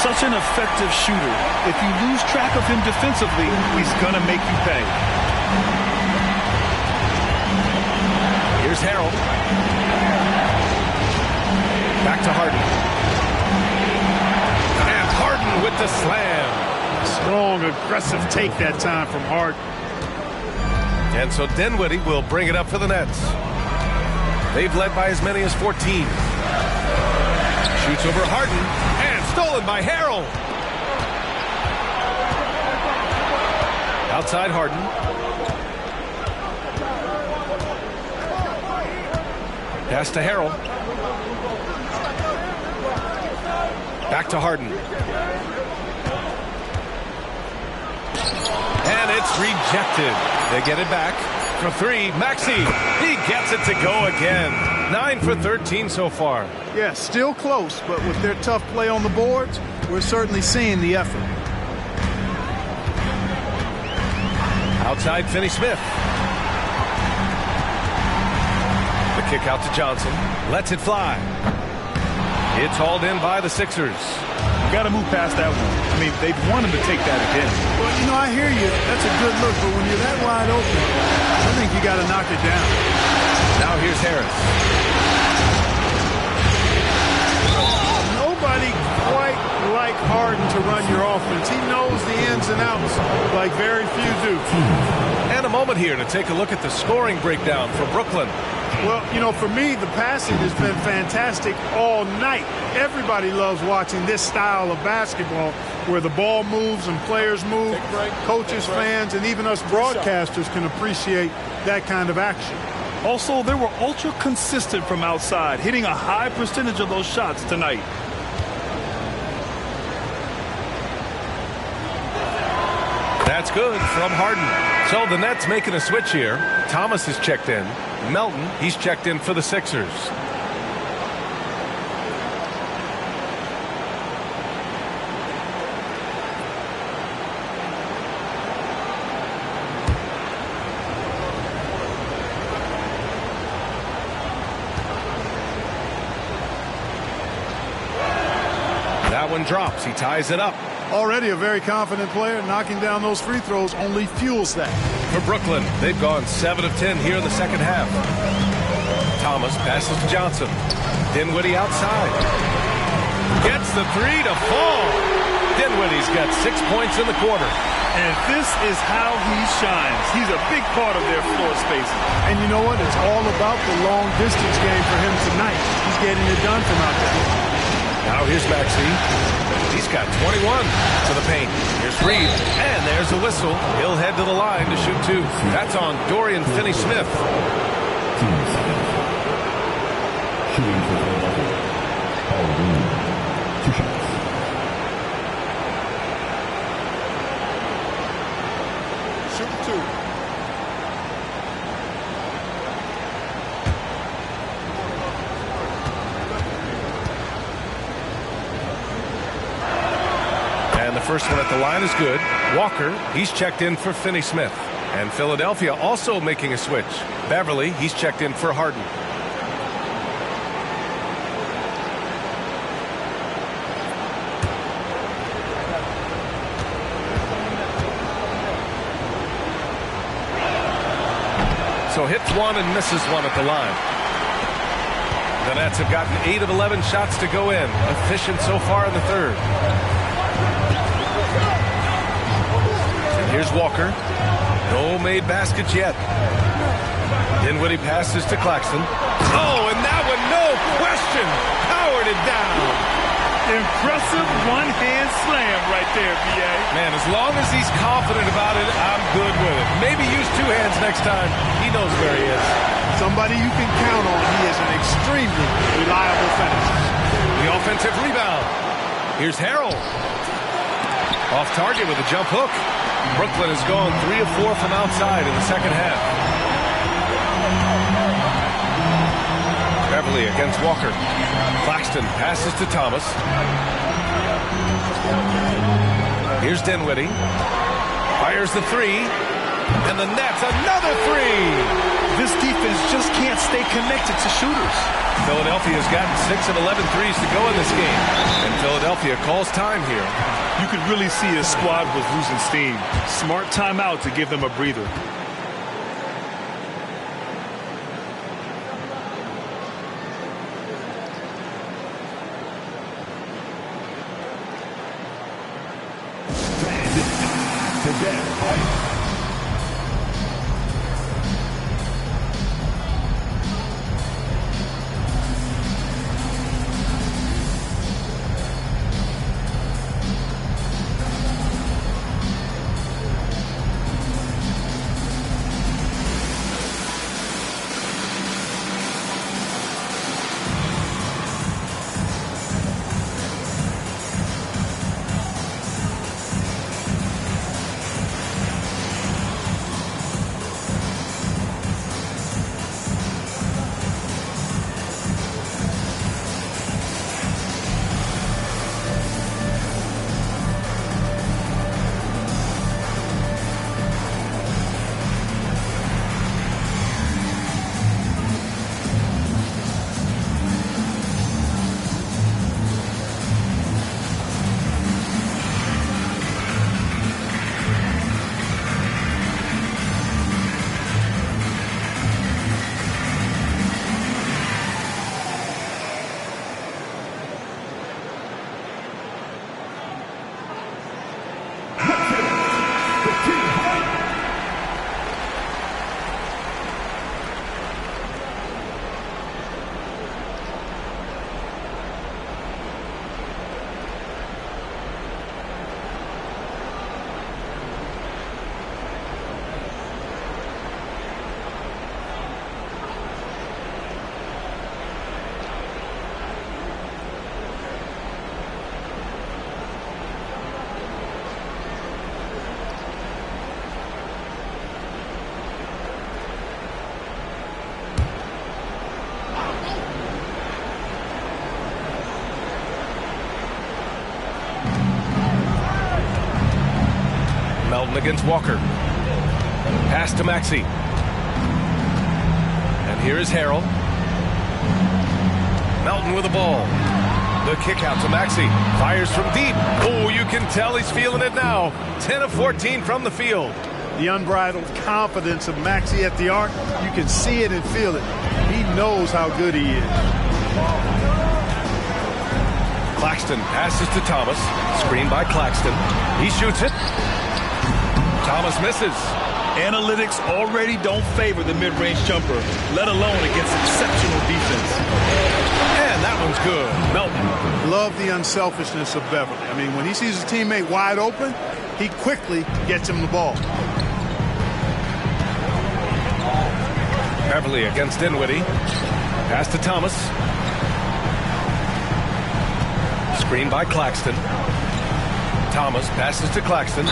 Such an effective shooter. If you lose track of him defensively, he's going to make you pay.
Here's Harrell. Back to Harden. And Harden with the slam.
Strong, aggressive take that time from Harden.
And so Dinwiddie will bring it up for the Nets. They've led by as many as 14. Shoots over Harden. And stolen by Harrell. Outside Harden. Pass to Harrell. Back to Harden. And it's rejected. They get it back. For three, Maxey. He gets it to go again. 9 for 13 so far.
Yeah, still close, but with their tough play on the boards, we're certainly seeing the effort.
Outside Finney-Smith. The kick out to Johnson. Lets it fly. It's hauled in by the Sixers.
You got to move past that one. I mean, they've wanted to take that again.
Well, you know, I hear you. That's a good look, but when you're that wide open, I think you got to knock it down.
Now here's Harris.
Nobody quite like Harden to run your offense. He knows the ins and outs like very few do.
And a moment here to take a look at the scoring breakdown for Brooklyn.
Well, you know, for me, the passing has been fantastic all night. Everybody loves watching this style of basketball where the ball moves and players move. Coaches, fans, and even us broadcasters can appreciate that kind of action.
Also, they were ultra consistent from outside, hitting a high percentage of those shots tonight.
That's good from Harden. So the Nets making a switch here. Thomas is checked in. Melton, he's checked in for the Sixers. That one drops. He ties it up.
Already a very confident player. Knocking down those free throws only fuels that.
For Brooklyn, they've gone 7 of 10 here in the second half. Thomas passes to Johnson. Dinwiddie outside. Gets the three to fall. Dinwiddie's got 6 points in the quarter.
And this is how he shines. He's a big part of their floor spacing.
And you know what? It's all about the long distance game for him tonight. He's getting it done from out there.
Now here's Maxey. He's got 21 to the paint. Here's Reed, and there's a whistle. He'll head to the line to shoot two. That's on Dorian Finney-Smith.
Shooting for Philadelphia. Paul Reed. 2 shots.
Shoot two.
First one at the line is good. Walker, he's checked in for Finney-Smith. And Philadelphia also making a switch. Beverly, he's checked in for Harden. So hits one and misses one at the line. The Nets have gotten 8 of 11 shots to go in. Efficient so far in the third. Here's Walker. No made baskets yet. Dinwiddie passes to Claxton. Oh, and that one, no question, powered it down.
Impressive one-hand slam right there, B.A.
Man, as long as he's confident about it, I'm good with it. Maybe use two hands next time. He knows where he is.
Somebody you can count on. He is an extremely reliable finisher.
The offensive rebound. Here's Harrell. Off target with a jump hook. Brooklyn has gone 3 of 4 from outside in the second half. Beverly against Walker. Claxton passes to Thomas. Here's Dinwiddie. Fires the three. And the net's another three.
This defense just can't stay connected to shooters.
Philadelphia's gotten 6 of 11 threes to go in this game. And Philadelphia calls time here.
You could really see his squad was losing steam. Smart timeout to give them a breather.
Melton against Walker. Pass to Maxey. And here is Harrell. Melton with the ball. The kick out to Maxey. Fires from deep. Oh, you can tell he's feeling it now. 10 of 14 from the field.
The unbridled confidence of Maxey at the arc, you can see it and feel it. He knows how good he is.
Claxton passes to Thomas. Screen by Claxton. He shoots it. Thomas misses.
Analytics already don't favor the mid-range jumper, let alone against exceptional defense.
And that one's good. Melton.
Love the unselfishness of Beverly. I mean, when he sees a teammate wide open, he quickly gets him the ball.
Beverly against Dinwiddie. Pass to Thomas. Screen by Claxton. Thomas passes to Claxton.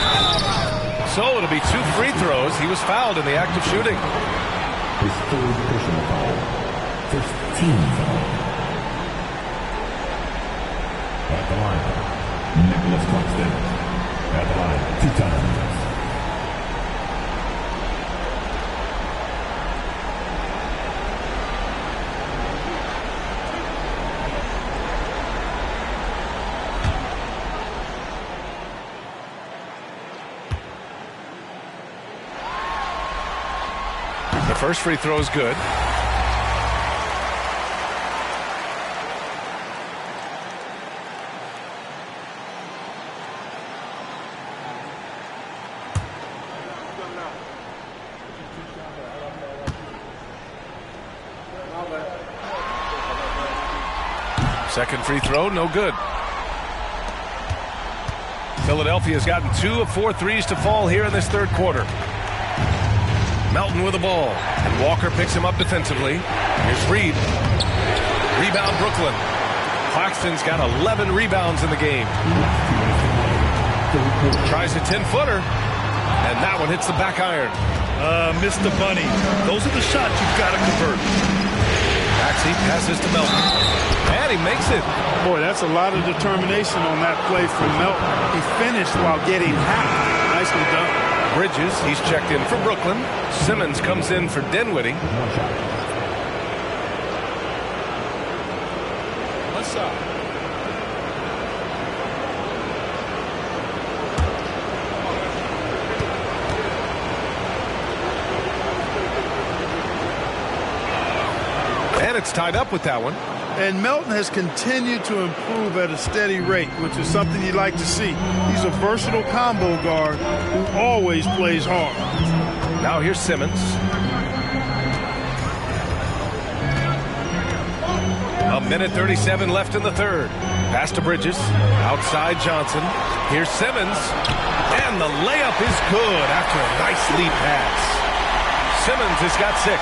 So it'll be 2 free throws. He was fouled in the act of shooting.
His third personal foul. First team foul. At the line, Nicholas Claxton. At the line, 2 times.
The first free throw is good. Second free throw, no good. Philadelphia's gotten 2 of 4 threes to fall here in this third quarter. Melton with the ball, and Walker picks him up defensively. Here's Reed. Rebound Brooklyn. Claxton's got 11 rebounds in the game. Tries a 10-footer, and that one hits the back iron.
Mr. Bunny, those are the shots you've got to convert.
Maxey passes to Melton, and he makes it.
Boy, that's a lot of determination on that play from Melton. He finished while getting half. Nicely done.
Bridges, he's checked in for Brooklyn. Simmons comes in for Dinwiddie.
What's up?
And it's tied up with that one.
And Melton has continued to improve at a steady rate, which is something you'd like to see. He's a versatile combo guard who always plays hard.
Now here's Simmons. A minute 37 left in the third. Pass to Bridges. Outside Johnson. Here's Simmons. And the layup is good after a nice lead pass. Simmons has got 6.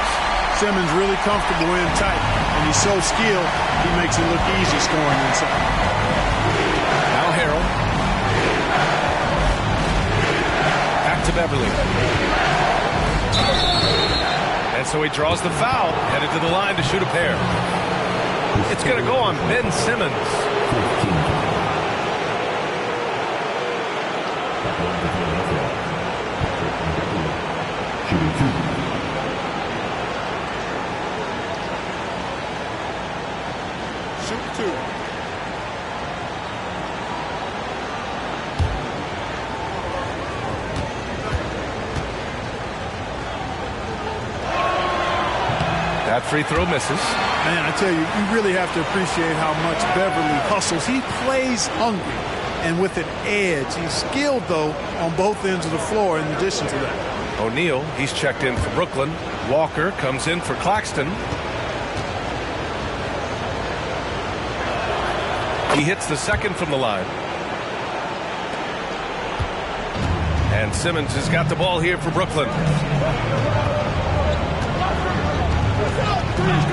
Simmons really comfortable in tight, and he's so skilled, he makes it look easy scoring inside.
Now Harrell. Back to Beverly. And so he draws the foul, headed to the line to shoot a pair. It's going to go on Ben Simmons.
Shooting 2.
That free throw misses.
Man, I tell you, you really have to appreciate how much Beverly hustles. He plays hungry and with an edge. He's skilled, though, on both ends of the floor in addition to that.
O'Neal, he's checked in for Brooklyn. Walker comes in for Claxton. He hits the second from the line. And Simmons has got the ball here for Brooklyn.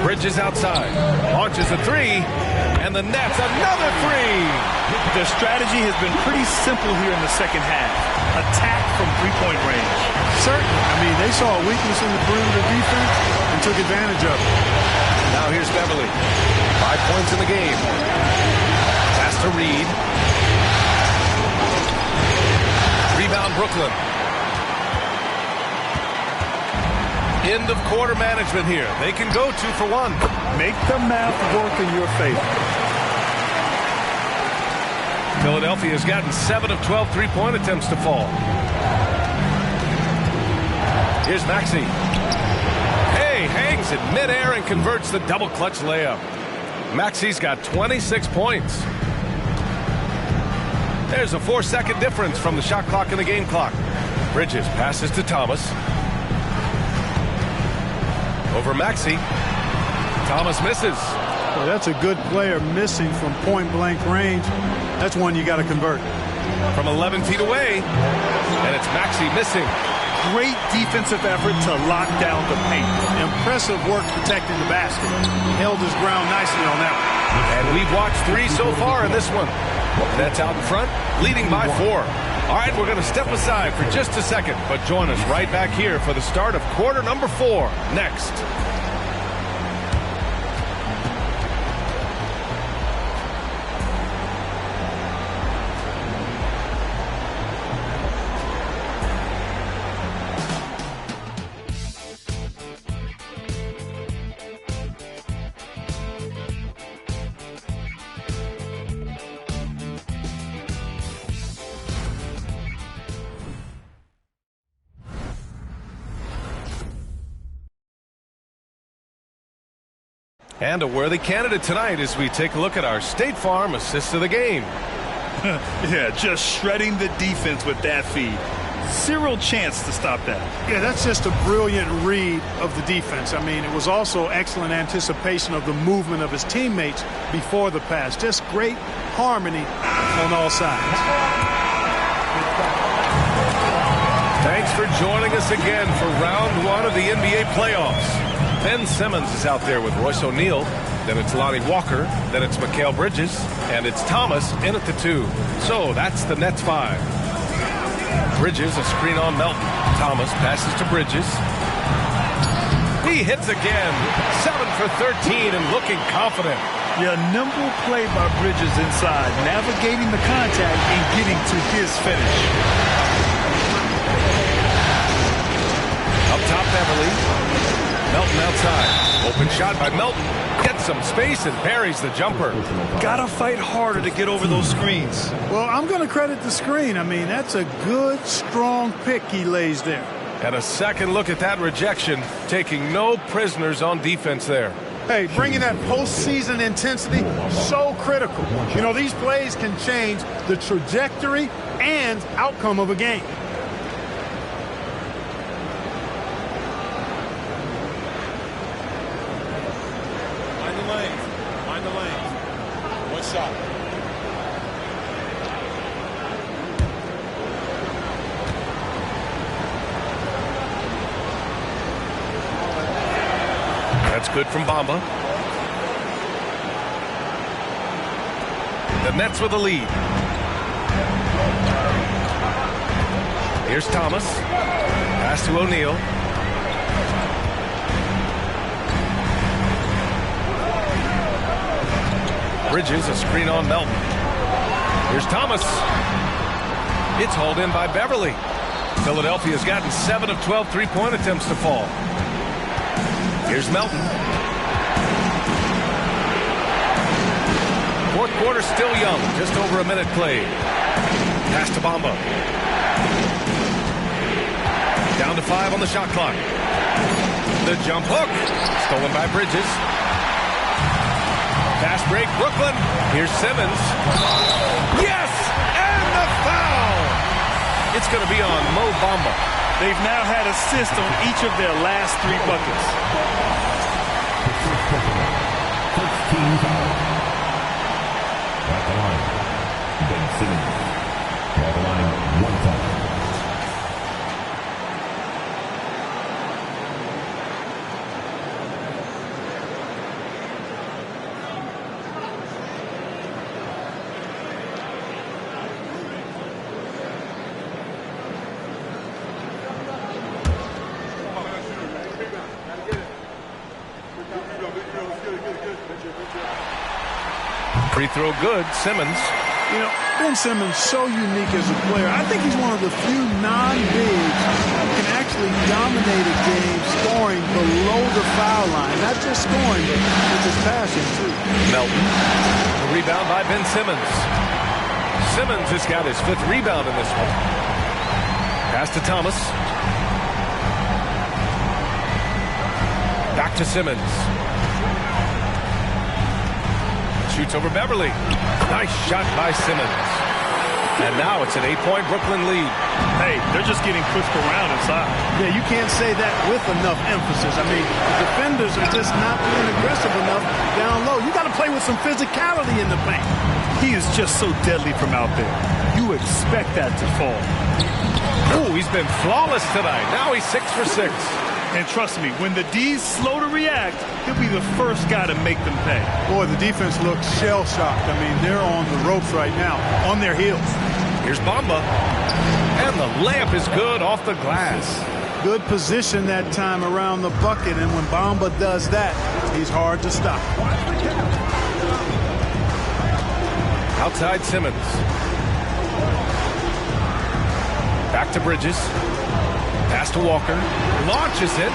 Bridges outside. Launches a 3. And the Nets another 3.
Their strategy has been pretty simple here in the second half. Attack from three-point range.
Certainly. I mean, they saw a weakness in the perimeter defense and took advantage of it.
Now here's Beverly. 5 points in the game. Pass to Reed. Rebound Brooklyn. End of quarter management here. They can go 2 for 1.
Make the math work in your favor.
Philadelphia has gotten 7 of 12 three-point attempts to fall. Here's Maxey. Hey, hangs in midair and converts the double clutch layup. Maxey's got 26 points. There's a 4-second difference from the shot clock and the game clock. Bridges passes to Thomas. Over Maxey. Thomas misses.
Well, that's a good player missing from point-blank range. That's one you got to convert.
From 11 feet away. And it's Maxey missing.
Great defensive effort to lock down the paint.
Impressive work protecting the basket. He held his ground nicely on that one.
And we've watched 3 so far in this one. Nets out in front, leading by 4. All right, we're going to step aside for just a second, but join us right back here for the start of quarter number 4 next. And a worthy candidate tonight as we take a look at our State Farm assist of the game.
Yeah, just shredding the defense with that feed. Zero chance to stop that.
Yeah, that's just a brilliant read of the defense. I mean, it was also excellent anticipation of the movement of his teammates before the pass. Just great harmony on all sides.
Thanks for joining us again for round one of the NBA playoffs. Ben Simmons is out there with Royce O'Neal. Then it's Lonnie Walker. Then it's Mikal Bridges. And it's Thomas in at the 2. So that's the Nets 5. Bridges, a screen on Melton. Thomas passes to Bridges. He hits again. 7 for 13 and looking confident.
Yeah, nimble play by Bridges inside, navigating the contact and getting to his finish.
Up top, Beverly. Melton outside. Open shot by Melton. Gets some space and parries the jumper.
Gotta fight harder to get over those screens.
Well, I'm going to credit the screen. I mean, that's a good, strong pick he lays there.
And a second look at that rejection, taking no prisoners on defense there.
Hey, bringing that postseason intensity, so critical. You know, these plays can change the trajectory and outcome of a game.
Mind the lanes. One shot.
That's good from Bamba. The Nets with a lead. Here's Thomas. Pass to O'Neal. Bridges, a screen on Melton. Here's Thomas. It's hauled in by Beverly. Philadelphia's gotten 7 of 12 three-point attempts to fall. Here's Melton. Fourth quarter still young. Just over a minute played. Pass to Bamba. Down to 5 on the shot clock. The jump hook. Stolen by Bridges. Fast break, Brooklyn. Here's Simmons. Yes! And the foul! It's going to be on Mo Bamba.
They've now had assists on each of their last 3 buckets.
First team foul. At the line, Ben Simmons. At the line, 1 foul.
Free throw good, Simmons.
You know, Ben Simmons so unique as a player. I think he's one of the few non-bigs who can actually dominate a game scoring below the foul line. Not just scoring, but with his passing, too.
Melton. The rebound by Ben Simmons. Simmons has got his 5th rebound in this one. Pass to Thomas. Back to Simmons. Shoots over Beverly. Nice shot by Simmons. And now it's an 8-point Brooklyn lead.
Hey, they're just getting pushed around inside.
Yeah, you can't say that with enough emphasis. I mean, the defenders are just not being aggressive enough down low. You got to play with some physicality in the paint.
He is just so deadly from out there. You expect that to fall.
Oh, he's been flawless tonight. Now he's 6 for 6.
And trust me, when the D's slow to react, he'll be the first guy to make them pay.
Boy, the defense looks shell-shocked. I mean, they're on the ropes right now, on their heels.
Here's Bamba. And the layup is good off the glass.
Good position that time around the bucket, and when Bamba does that, he's hard to stop.
Outside Simmons. Back to Bridges. Pass to Walker. Launches it.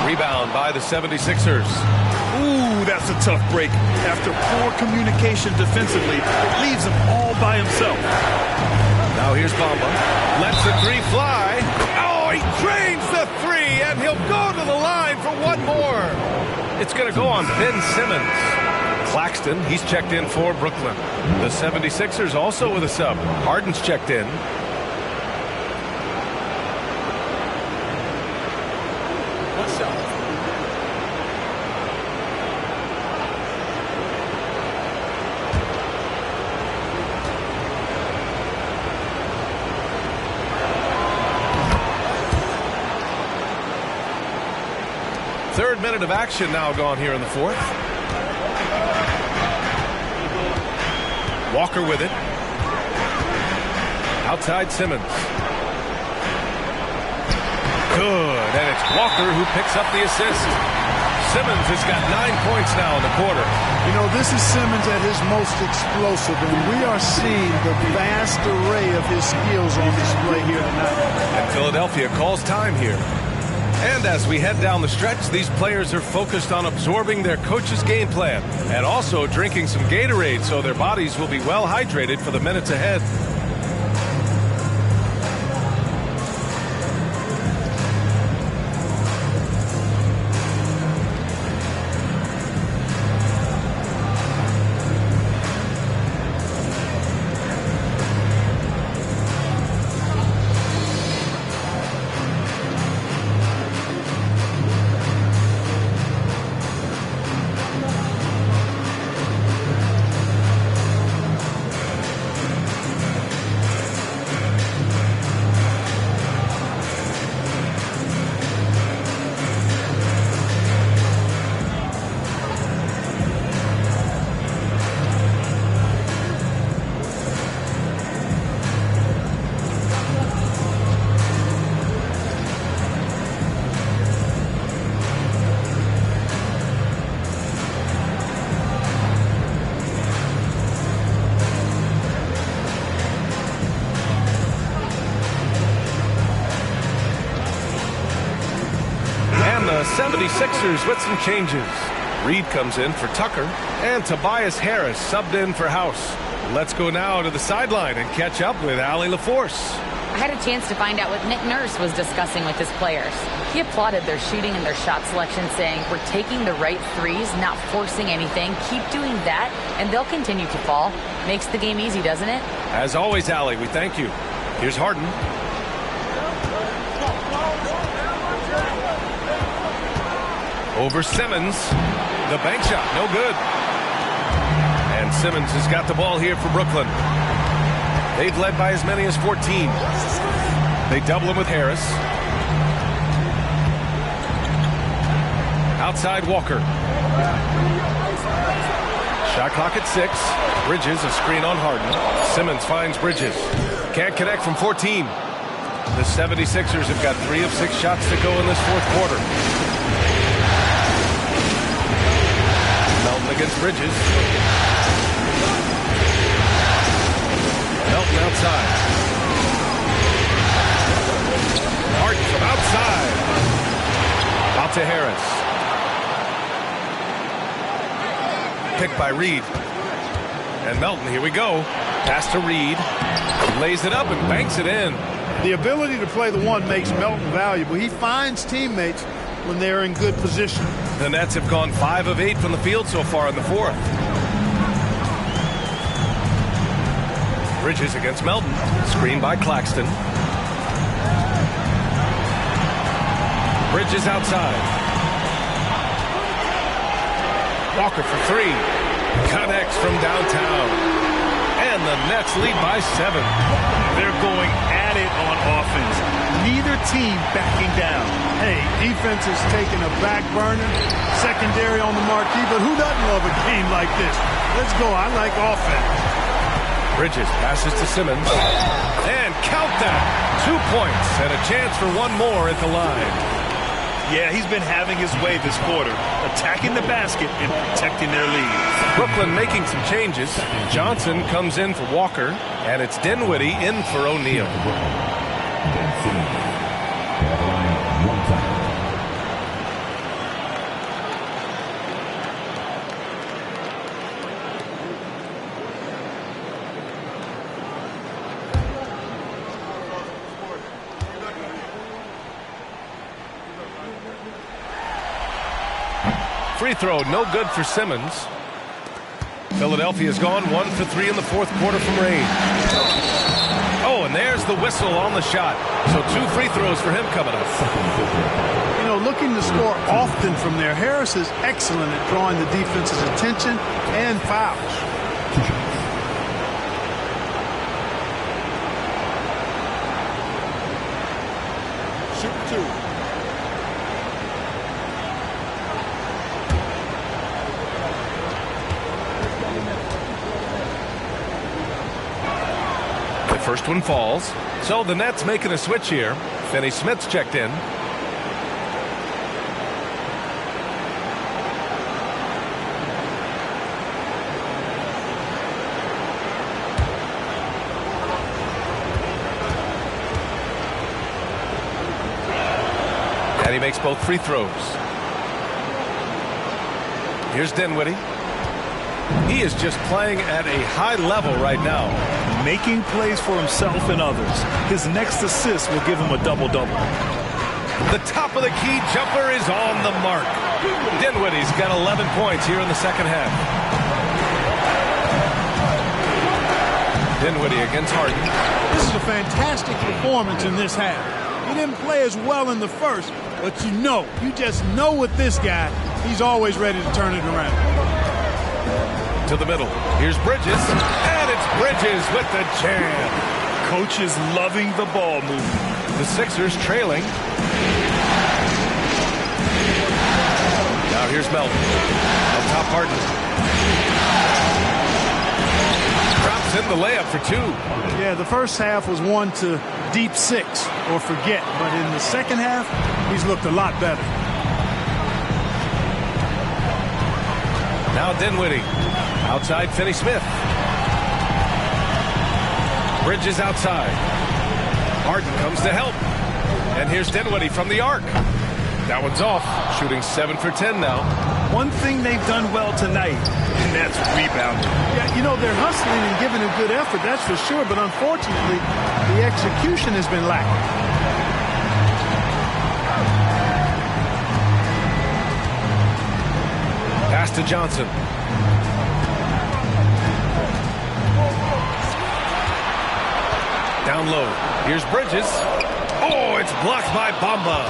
Rebound by the 76ers.
Ooh, that's a tough break. After poor communication defensively, it leaves him all by himself.
Now here's Bamba. Lets the 3 fly. Oh, he drains the 3, and he'll go to the line for one more. It's going to go on Ben Simmons. Claxton, he's checked in for Brooklyn. The 76ers also with a sub. Harden's checked in. minute of action now gone here in the fourth. Walker with it. Outside Simmons. Good, and it's Walker who picks up the assist. Simmons has got 9 points now in the quarter.
You know, this is Simmons at his most explosive, and we are seeing the vast array of his skills on display here tonight.
And Philadelphia calls time here. And as we head down the stretch, these players are focused on absorbing their coach's game plan and also drinking some Gatorade so their bodies will be well hydrated for the minutes ahead. The 76ers with some changes. Reed comes in for Tucker, and Tobias Harris subbed in for House. Let's go now to the sideline and catch up with Allie LaForce.
I had a chance to find out what Nick Nurse was discussing with his players. He applauded their shooting and their shot selection, saying, "We're taking the right threes, not forcing anything. Keep doing that, and they'll continue to fall." Makes the game easy, doesn't it?
As always, Allie, we thank you. Here's Harden. Over Simmons. The bank shot, no good. And Simmons has got the ball here for Brooklyn. They've led by as many as 14. They double him with Harris. Outside Walker. Shot clock at 6. Bridges, a screen on Harden. Simmons finds Bridges. Can't connect from 14. The 76ers have got 3 of 6 shots to go in this fourth quarter. Melton against Bridges. Melton outside. Harden from outside. Out to Harris. Picked by Reed. And Melton, here we go. Pass to Reed. Lays it up and banks it in.
The ability to play the one makes Melton valuable. He finds teammates when they're in good position.
The Nets have gone 5 of 8 from the field so far in the fourth. Bridges against Melton. Screen by Claxton. Bridges outside. Walker for 3. Connects from downtown. And the Nets lead by 7.
They're going at it on offense. Neither team backing down.
Hey, defense is taking a back burner, secondary on the marquee, but who doesn't love a game like this? Let's go. I like offense.
Bridges passes to Simmons. And count that. 2 points and a chance for one more at the line.
Yeah, he's been having his way this quarter, attacking the basket and protecting their lead.
Brooklyn making some changes. Johnson comes in for Walker, and it's Dinwiddie in for O'Neal. Free throw, no good for Simmons. Philadelphia's gone 1 for 3 in the fourth quarter from range. Oh, and there's the whistle on the shot. So 2 free throws for him coming up.
You know, looking to score often from there. Harris is excellent at drawing the defense's attention and fouls.
Shoot 2.
First one falls. So the Nets making a switch here. Finney Smith's checked in. And he makes both free throws. Here's Dinwiddie. He is just playing at a high level right now.
Making plays for himself and others. His next assist will give him a double-double.
The top of the key jumper is on the mark. Dinwiddie's got 11 points here in the second half. Dinwiddie against Harden.
This is a fantastic performance in this half. He didn't play as well in the first, but you just know with this guy, he's always ready to turn it around.
To the middle. Here's Bridges. And it's Bridges with the jam.
Coach is loving the ball movement.
The Sixers trailing. Now here's Melton. On top Harden. Drops in the layup for two.
Yeah, the first half was one to deep six or forget. But in the second half, he's looked a lot better.
Now Dinwiddie. Outside Finney Smith. Bridges outside. Harden comes to help. And here's Dinwiddie from the arc. That one's off. Shooting 7 for 10 now.
One thing they've done well tonight, and that's rebounding.
Yeah, they're hustling and giving a good effort, that's for sure. But unfortunately, the execution has been lacking.
Pass to Johnson. Down low. Here's Bridges. Oh, it's blocked by Bamba.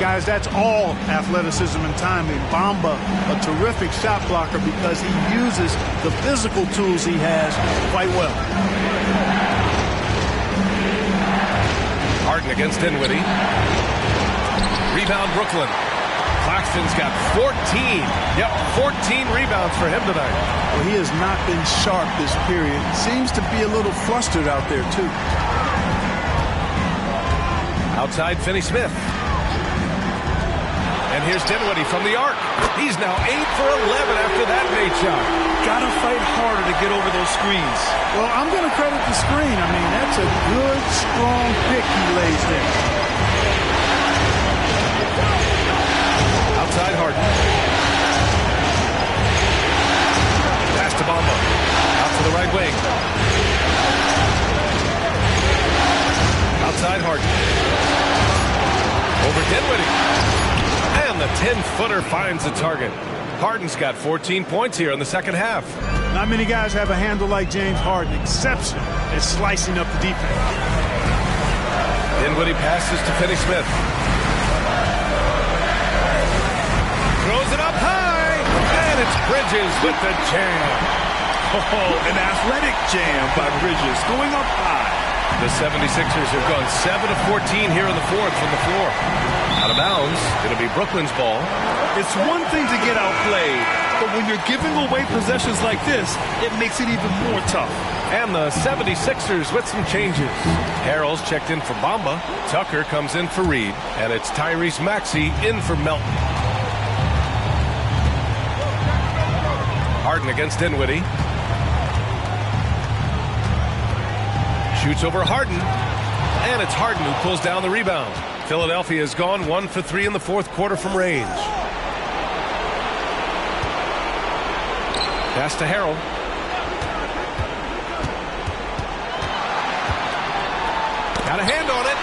Guys, that's all athleticism and timing. Bamba, a terrific shot blocker because he uses the physical tools he has quite well.
Harden against Dinwiddie. Rebound Brooklyn. Claxton's got 14. Yep, 14 rebounds for him tonight.
Well, he has not been sharp this period. Seems to be a little flustered out there, too.
Outside Finney Smith. And here's Dinwiddie from the arc. He's now 8 for 11 after that made shot.
Gotta fight harder to get over those screens.
Well, I'm going to credit the screen. I mean, that's a good, strong pick he lays there.
Outside Harden. Pass to Bamba. Out to the right wing. Outside Harden. Over Dinwiddie. And the 10-footer finds the target. Harden's got 14 points here in the second half.
Not many guys have a handle like James Harden. Exceptional at slicing up the defense.
Dinwiddie passes to Finney Smith. Throws it up high. And it's Bridges with the jam.
Oh, an athletic jam by Bridges going up high.
The 76ers have gone 7 of 14 here in the fourth from the floor. Out of bounds. It'll be Brooklyn's ball.
It's one thing to get outplayed, but when you're giving away possessions like this, it makes it even more tough.
And the 76ers with some changes. Harrell's checked in for Bamba. Tucker comes in for Reed. And it's Tyrese Maxey in for Melton. Harden against Dinwiddie. Shoots over Harden. And it's Harden who pulls down the rebound. Philadelphia has gone 1 for 3 in the fourth quarter from range. Pass to Harrell. Got a hand on it.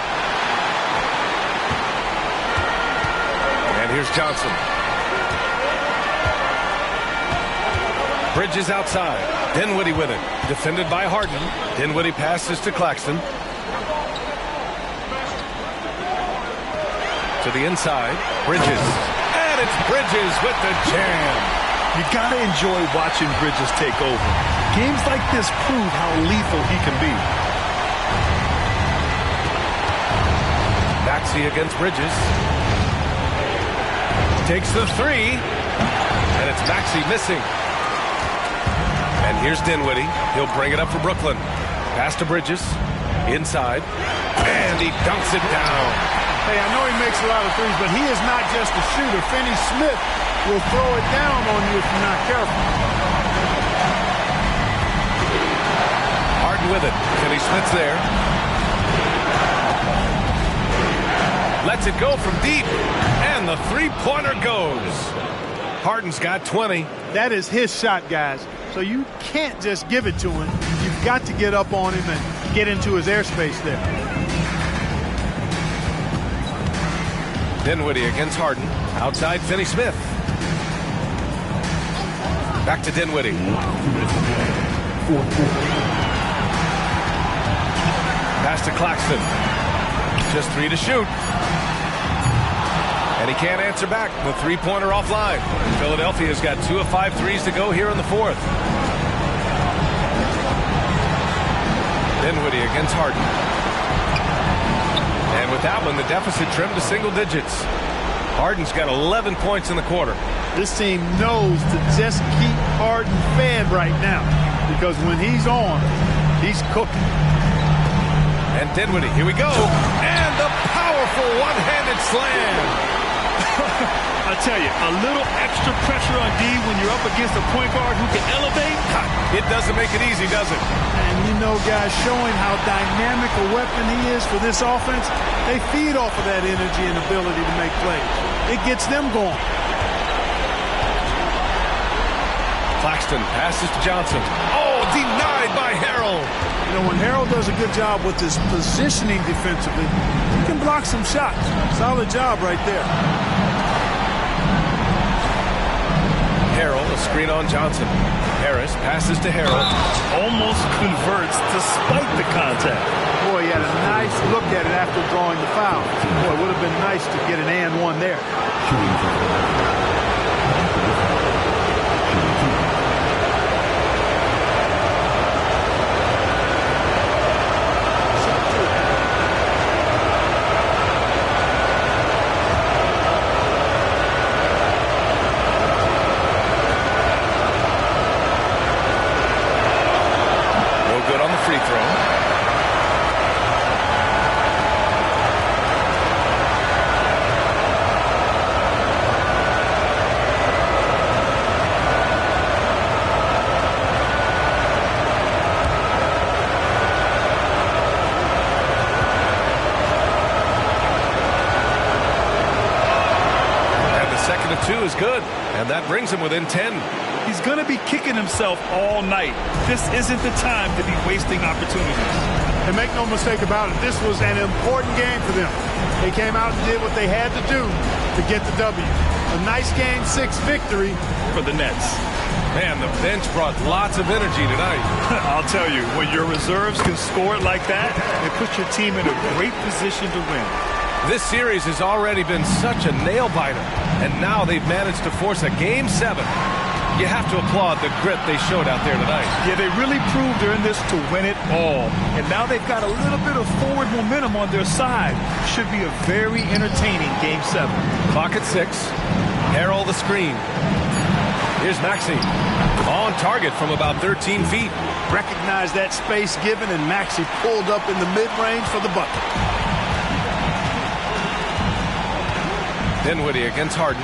And here's Johnson. Bridges outside. Dinwiddie with it. Defended by Harden. Dinwiddie passes to Claxton. To the inside. Bridges. And it's Bridges with the jam.
You got to enjoy watching Bridges take over. Games like this prove how lethal he can be.
Maxey against Bridges. Takes the three. And it's Maxey missing. And here's Dinwiddie. He'll bring it up for Brooklyn. Pass to Bridges. Inside. And he dunks it down.
Hey, I know he makes a lot of threes, but he is not just a shooter. Finney Smith will throw it down on you if you're not careful.
Harden with it. Finney Smith's there. Lets it go from deep. And the three-pointer goes. Harden's got 20.
That is his shot, guys. So you can't just give it to him. You've got to get up on him and get into his airspace there.
Dinwiddie against Harden. Outside Finney Smith. Back to Dinwiddie. Pass to Claxton. Just 3 to shoot. And he can't answer back. The three-pointer offline. Philadelphia's got 2 of 5 threes to go here in the fourth. Dinwiddie against Harden. And with that one, the deficit trimmed to single digits. Harden's got 11 points in the quarter.
This team knows to just keep Harden fed right now, because when he's on, he's cooking.
And Dinwiddie, here we go. And the powerful one-handed slam.
I tell you, a little extra pressure on D when you're up against a point guard who can elevate.
It doesn't make it easy, does it?
And you know, guys, showing how dynamic a weapon he is for this offense, they feed off of that energy and ability to make plays. It gets them going.
Claxton passes to Johnson. Oh, denied by Harrell.
You know, when Harrell does a good job with his positioning defensively, he can block some shots. Solid job right there.
Harrell, a screen on Johnson. Harris passes to Harrell.
Almost converts despite the contact.
Boy, he had a nice look at it after drawing the foul. Boy, it would have been nice to get an and one there.
Is good, and that brings him within 10.
He's going to be kicking himself all night. This isn't the time to be wasting opportunities.
And make no mistake about it, this was an important game for them. They came out and did what they had to do to get the W. A nice Game 6 victory
for the Nets.
Man, the bench brought lots of energy tonight.
I'll tell you, when your reserves can score it like that, it puts your team in a great position to win.
This series has already been such a nail-biter, and now they've managed to force a Game 7. You have to applaud the grit they showed out there tonight.
Yeah, they really proved they're in this to win it all. And now they've got a little bit of forward momentum on their side. Should be a very entertaining Game 7.
Clock at 6. Harrell the screen. Here's Maxey. On target from about 13 feet.
Recognized that space given, and Maxey pulled up in the mid-range for the bucket.
Dinwiddie against Harden.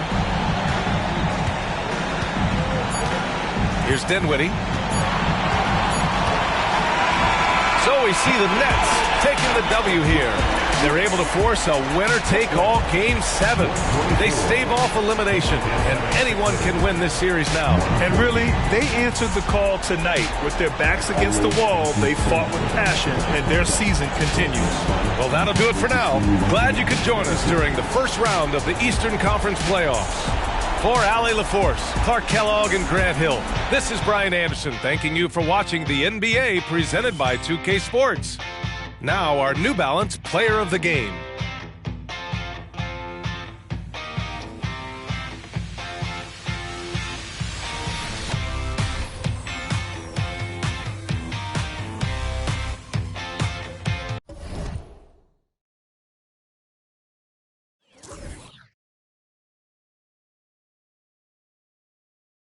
Here's Dinwiddie. So we see the Nets taking the W here. They're able to force a winner-take-all Game 7. They stave off elimination, and anyone can win this series now.
And really, they answered the call tonight. With their backs against the wall, they fought with passion, and their season continues.
Well, that'll do it for now. Glad you could join us during the first round of the Eastern Conference playoffs. For Allie LaForce, Clark Kellogg, and Grant Hill, this is Brian Anderson thanking you for watching the NBA presented by 2K Sports. Now our New Balance Player of the Game.